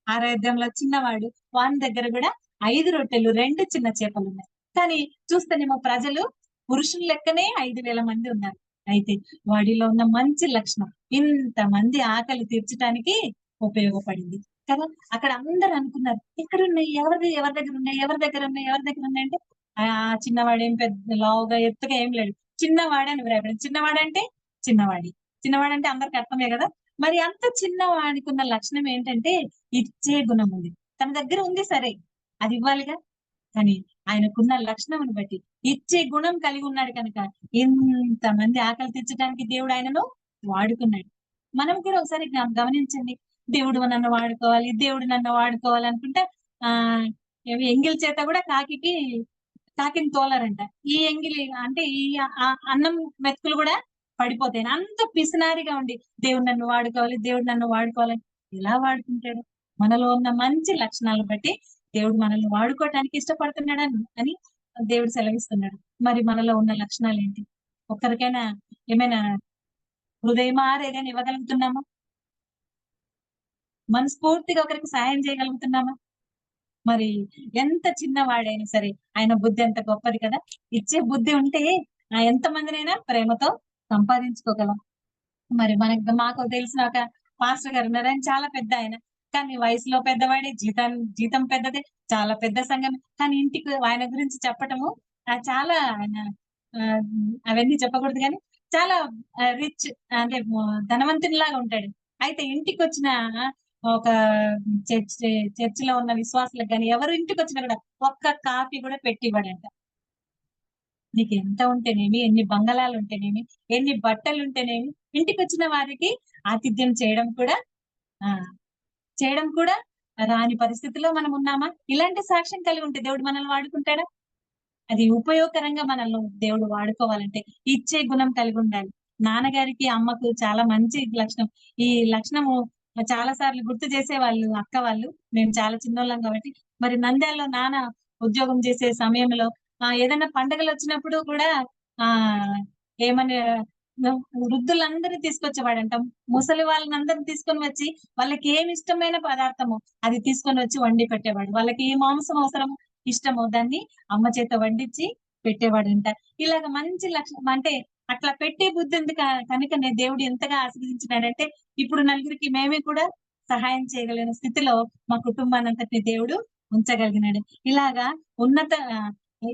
6వ అధ్యాయంలో చిన్నవాడు, వాని దగ్గర కూడా 5 రొట్టెలు, 2 చిన్న చేపలు ఉన్నాయి. కానీ చూస్తేనేమో ప్రజలు పురుషుల లెక్కనే 5,000 మంది ఉన్నారు. అయితే వాడిలో ఉన్న మంచి లక్షణం ఇంతమంది ఆకలి తీర్చడానికి ఉపయోగపడింది కదా. అక్కడ అందరు అనుకున్నారు, ఎక్కడున్నాయి, ఎవరి దగ్గర ఉన్నాయి, ఎవరి దగ్గర ఉన్నాయి, ఎవరి దగ్గర ఉన్నాయి అంటే, ఆ చిన్నవాడు ఏం పెద్ద లావుగా ఎత్తుగా ఏం లేడు, చిన్నవాడని భయపడింది. చిన్నవాడంటే అందరికి అర్థమే కదా. మరి అంత చిన్నవాడికి ఉన్న లక్షణం ఏంటంటే ఇచ్చే గుణం ఉంది. తన దగ్గర ఉంది సరే, అది ఇవ్వాలిగా. కానీ ఆయనకున్న లక్షణం బట్టి ఇచ్చే గుణం కలిగి ఉన్నాడు కనుక ఇంతమంది ఆకలి తీర్చడానికి దేవుడు ఆయనను వాడుకున్నాడు. మనం కూడా ఒకసారి గమనించండి, దేవుడు నన్ను వాడుకోవాలి అనుకుంటే ఎంగిల్ చేత కూడా కాకిని తోలరంట. ఈ ఎంగిలి అంటే ఈ అన్నం మెతుకులు కూడా పడిపోతాయి. అంత పిసినారిగా ఉండి దేవుడు నన్ను వాడుకోవాలని ఎలా వాడుకుంటాడు? మనలో ఉన్న మంచి లక్షణాలను బట్టి దేవుడు మనల్ని వాడుకోవటానికి ఇష్టపడుతున్నాడు అని దేవుడు సెలవిస్తున్నాడు. మరి మనలో ఉన్న లక్షణాలు ఏంటి? ఒక్కరికైనా ఏమైనా హృదయమార ఏదైనా ఇవ్వగలుగుతున్నామా? మనస్ఫూర్తిగా ఒకరికి సహాయం చేయగలుగుతున్నామా? మరి ఎంత చిన్నవాడైనా సరే ఆయన బుద్ధి ఎంత గొప్పది కదా. ఇచ్చే బుద్ధి ఉంటే ఎంత మందినైనా ప్రేమతో సంపాదించుకోగలం. మరి మాకు తెలిసిన ఒక పాస్టర్ గారు ఉన్నారు, ఆయన చాలా పెద్ద ఆయన, కానీ వయసులో పెద్దవాడే, జీతం పెద్దదే, చాలా పెద్ద సంఘం. కానీ ఇంటికి ఆయన గురించి చెప్పటము చాలా ఆయన అవన్నీ చెప్పకూడదు, కానీ చాలా రిచ్ అంటే ధనవంతునిలాగా ఉంటాడు. అయితే ఇంటికి వచ్చిన ఒక చర్చిలో ఉన్న విశ్వాసులకు కానీ ఎవరు ఇంటికి వచ్చినా కూడా ఒక్క కాఫీ కూడా పెట్టి ఇవ్వడంట. నీకు ఎంత ఉంటేనేమి, ఎన్ని బంగళాలు ఉంటేనేమి, ఎన్ని బట్టలు ఉంటేనేమి, ఇంటికి వచ్చిన వారికి ఆతిథ్యం చేయడం కూడా రాని పరిస్థితిలో మనం ఉన్నామా? ఇలాంటి సాక్ష్యం కలిగి ఉంటే దేవుడు మనల్ని వాడుకుంటాడా? అది ఉపయోగకరంగా మనల్ని దేవుడు వాడుకోవాలంటే ఇచ్చే గుణం కలిగి ఉండాలి. నాన్నగారికి అమ్మకు చాలా మంచి లక్షణం. ఈ లక్షణము చాలా సార్లు గుర్తు చేసేవాళ్ళు అక్క వాళ్ళు, మేము చాలా చిన్నోళ్ళం కాబట్టి. మరి నంద్యాలలో నాన్న ఉద్యోగం చేసే సమయంలో ఏదైనా పండుగలు వచ్చినప్పుడు కూడా ఏమని వృద్ధులందరినీ తీసుకొచ్చేవాడంట. ముసలి వాళ్ళని అందరిని తీసుకొని వచ్చి వాళ్ళకి ఏమి ఇష్టమైన పదార్థమో అది తీసుకొని వచ్చి వండి పెట్టేవాడు. వాళ్ళకి ఏ మాంసం అవసరమో ఇష్టమో దాన్ని అమ్మ చేత వండించి పెట్టేవాడంట. ఇలాగ మంచి లక్షణం అంటే అట్లా పెట్టే బుద్ధి ఉంది కనుక దేవుడు ఎంతగా ఆశీర్వదించినాడంటే ఇప్పుడు నలుగురికి మేమే కూడా సహాయం చేయగలిగిన స్థితిలో మా కుటుంబాన్ని అంతటిని దేవుడు ఉంచగలిగినాడు. ఇలాగా ఉన్నత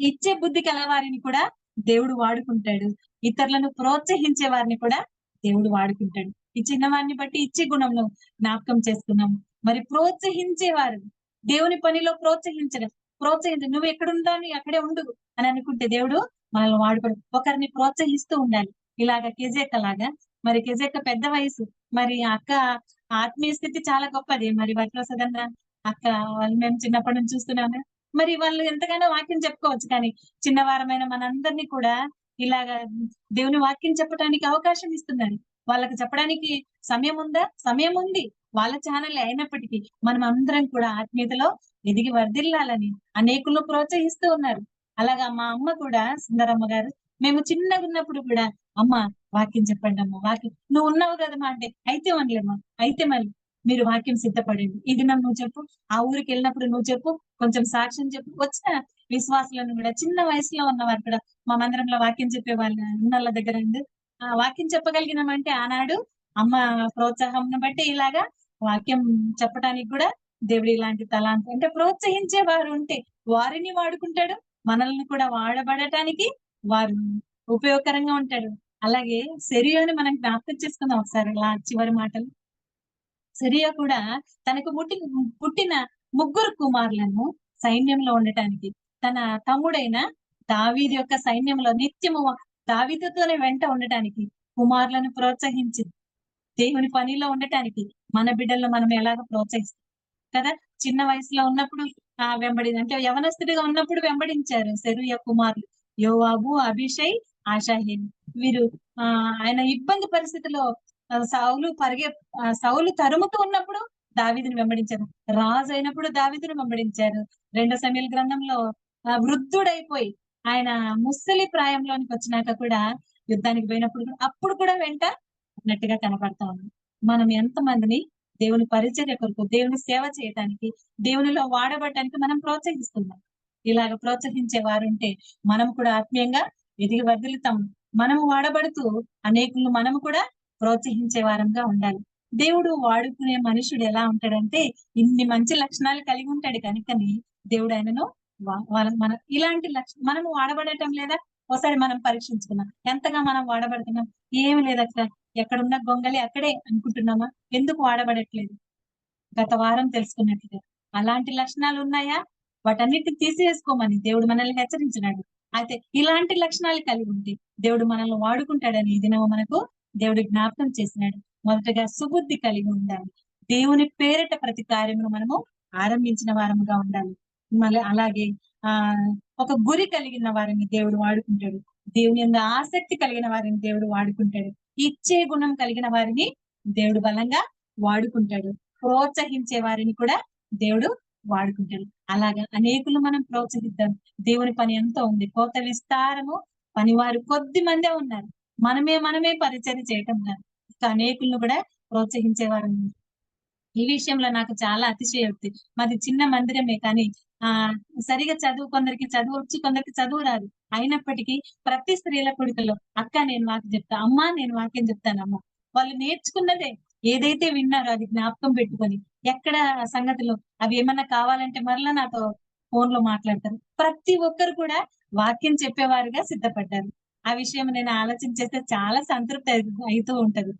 ఇచ్చే బుద్ధి కలవారిని కూడా దేవుడు వాడుకుంటాడు. ఇతరులను ప్రోత్సహించే వారిని కూడా దేవుడు వాడుకుంటాడు. ఈ చిన్నవారిని బట్టి ఇచ్చే గుణంలో జ్ఞాపకం చేసుకున్నాము. మరి ప్రోత్సహించేవారు, దేవుని పనిలో ప్రోత్సహించు, నువ్వు ఎక్కడుంటావు అక్కడే ఉండు అని అనుకుంటే దేవుడు మనల్ని వాడుకోడు. ఒకరిని ప్రోత్సహిస్తూ ఉండాలి. ఇలాగా కెజేక లాగా. మరి కెజేక పెద్ద వయసు, మరి అక్క ఆత్మీయ స్థితి చాలా గొప్పది. మరి వరప్రసాదన్న అక్క వాళ్ళు మేము చిన్నప్పటి నుంచి చూస్తున్నాము. మరి వాళ్ళు ఎంతగానో వాక్యం చెప్పుకోవచ్చు, కానీ చిన్నవారమైన మనందరినీ కూడా ఇలాగా దేవుని వాక్యం చెప్పడానికి అవకాశం ఇస్తున్నారు. వాళ్ళకి చెప్పడానికి సమయం ఉందా? సమయం ఉంది. వాళ్ళ ఛానల్ అయినప్పటికీ మనం అందరం కూడా ఆత్మీయతలో ఎదిగి వర్ధిల్లాలని అనేకులను ప్రోత్సహిస్తూ ఉన్నారు. అలాగా మా అమ్మ కూడా, సుందరమ్మ గారు, మేము చిన్నగా ఉన్నప్పుడు కూడా అమ్మ వాక్యం చెప్పండి, అమ్మ వాక్యం, నువ్వు ఉన్నావు కదమ్మా అంటే అయితే అనలేమ్మా, అయితే మళ్ళీ మీరు వాక్యం సిద్ధపడండి, ఇది నువ్వు చెప్పు, ఆ ఊరికి వెళ్ళినప్పుడు నువ్వు చెప్పు, కొంచెం సాక్ష్యం చెప్పు. వచ్చిన విశ్వాసులను కూడా చిన్న వయసులో ఉన్నవారు కూడా మా మందిరంలో వాక్యం చెప్పే వాళ్ళ ఉన్నళ్ళ దగ్గర వాక్యం చెప్పగలిగినామంటే ఆనాడు అమ్మ ప్రోత్సాహం బట్టి ఇలాగా వాక్యం చెప్పడానికి కూడా దేవుడు ఇలాంటి తలాంతి అంటే ప్రోత్సహించే వారు ఉంటే వారిని వాడుకుంటాడు, మనల్ని కూడా వాడబడటానికి వారు ఉపయోగకరంగా ఉంటాడు. అలాగే సెరియోని మనం జ్ఞాపకం చేసుకుందాం ఒకసారి చివరి మాటలు. సెరియా కూడా తనకు పుట్టిన 3 కుమారులను సైన్యంలో ఉండటానికి తన తమ్ముడైన దావీదు యొక్క సైన్యంలో నిత్యము దావీదుతోనే వెంట ఉండటానికి కుమారులను ప్రోత్సహించింది. దేవుని పనిలో ఉండటానికి మన బిడ్డలను మనం ఎలాగ ప్రోత్సహిస్తాం కదా. చిన్న వయసులో ఉన్నప్పుడు అంటే యవనస్తుడిగా ఉన్నప్పుడు వెంబడించారు సెరూయా కుమారులు యోవాబు, అభిషై, ఆషాహేలు. వీరు ఆయన ఇబ్బంది పరిస్థితిలో సౌలు తరుముతూ ఉన్నప్పుడు దావీదుని వెంబడించారు. రాజు అయినప్పుడు దావీదుని వెంబడించారు. 2 సమూయేలు గ్రంథంలో వృద్ధుడైపోయి ఆయన ముసలి ప్రాయంలోనికి వచ్చినాక కూడా యుద్ధానికి పోయినప్పుడు అప్పుడు కూడా వెంట ఉన్నట్టుగా కనపడతా ఉన్నాం. మనం ఎంతమందిని దేవుని పరిచర్య కొరకు, దేవుని సేవ చేయటానికి, దేవునిలో వాడబడటానికి మనం ప్రోత్సహిస్తున్నాం. ఇలాగ ప్రోత్సహించే వారుంటే మనం కూడా ఆత్మీయంగా ఎదిగి వర్ధిల్లుతాం. మనము వాడబడుతూ అనేకులను మనము కూడా ప్రోత్సహించే వారంగా ఉండాలి. దేవుడు వాడుకునే మనుషుడు ఎలా ఉంటాడంటే ఇన్ని మంచి లక్షణాలు కలిగి ఉంటాడు కనుకని దేవుడు ఆయనను మన ఇలాంటి మనము వాడబడటం లేదా ఒకసారి మనం పరీక్షించుకున్నాం. ఎంతగా మనం వాడబడుతున్నాం? ఏమి లేదు అక్కడ, ఎక్కడున్న గొంగలి అక్కడే అనుకుంటున్నామా? ఎందుకు వాడబడట్లేదు? గత వారం తెలుసుకున్నట్టుగా అలాంటి లక్షణాలు ఉన్నాయా? వాటన్నిటిని తీసివేసుకోమని దేవుడు మనల్ని హెచ్చరించినాడు. అయితే ఇలాంటి లక్షణాలు కలిగి ఉంటే దేవుడు మనల్ని వాడుకుంటాడని ఈ దినం మనకు దేవుడు జ్ఞాపకం చేసినాడు. మొదటగా సుబుద్ధి కలిగి ఉండాలి. దేవుని పేరిట ప్రతి కార్యమును మనము ఆరంభించిన వారముగా ఉండాలి. మళ్ళీ అలాగే ఒక గురి కలిగిన వారిని దేవుడు వాడుకుంటాడు. దేవుని యందు ఆసక్తి కలిగిన వారిని దేవుడు వాడుకుంటాడు. ఇచ్చే గుణం కలిగిన వారిని దేవుడు బలంగా వాడుకుంటాడు. ప్రోత్సహించే వారిని కూడా దేవుడు వాడుకుంటాడు. అలాగా అనేకులు మనం ప్రోత్సహిద్దాం. దేవుని పని ఎంతో ఉంది, కోత విస్తారము, పనివారు కొద్ది మందే ఉన్నారు. మనమే పరిచయం చేయటం కాదు, అనేకులను కూడా ప్రోత్సహించేవారు. ఈ విషయంలో నాకు చాలా అతిశయోక్తి. మాది చిన్న మందిరమే కానీ సరిగా కొందరికి చదువు వచ్చి, కొందరికి చదువు రాదు. అయినప్పటికీ ప్రతి స్త్రీల కొడుకులో అక్క నేను వాక్యం చెప్తా, అమ్మా నేను వాక్యం చెప్తానమ్మా. వాళ్ళు నేర్చుకున్నదే ఏదైతే విన్నారో అది జ్ఞాపకం పెట్టుకొని ఎక్కడ సంగతులు అవి ఏమన్నా కావాలంటే మరలా నాతో ఫోన్ లో మాట్లాడతారు. ప్రతి ఒక్కరు కూడా వాక్యం చెప్పేవారుగా సిద్ధపడ్డారు. ఆ విషయం నేను ఆలోచించేస్తే చాలా సంతృప్తి అవుతూ ఉంటది.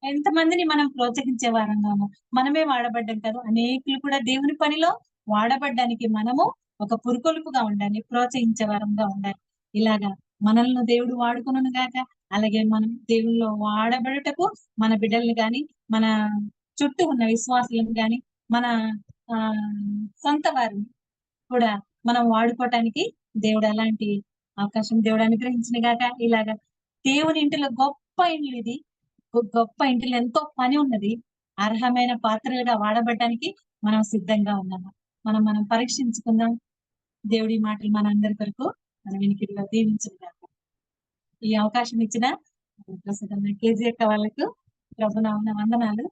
ఎంతమందిని మనం ప్రోత్సహించే వారంగాము, మనమే వాడబడ్డాం కదా. అనేకులు కూడా దేవుని పనిలో వాడబడ్డానికి మనము ఒక పురుకొలుపుగా ఉండాలి, ప్రోత్సహించే వారంగా ఉండాలి. ఇలాగా మనల్ని దేవుడు వాడుకును గాక. అలాగే మనం దేవుల్లో వాడబడుటకు మన బిడ్డల్ని గాని, మన చుట్టూ ఉన్న విశ్వాసులను గాని, మన సొంత వారిని కూడా మనం వాడుకోవటానికి దేవుడు అలాంటి అవకాశం దేవుడు అనుగ్రహించిన గాక. ఇలాగా దేవుని ఇంటిలో గొప్ప ఇండ్లు ఇది, గొప్ప ఇంటిలో ఎంతో పని ఉన్నది. అర్హమైన పాత్రలుగా వాడబడటానికి మనం సిద్ధంగా ఉన్నాము. మనం పరీక్షించుకుందాం. దేవుడి మాటలు మన అందరి కొరకు మన వినికిడిలో దీవించుగాక. ఈ అవకాశం ఇచ్చిన ప్రస్తుతం కేజీ యొక్క వాళ్ళకు ప్రభునామమున వందనాలు.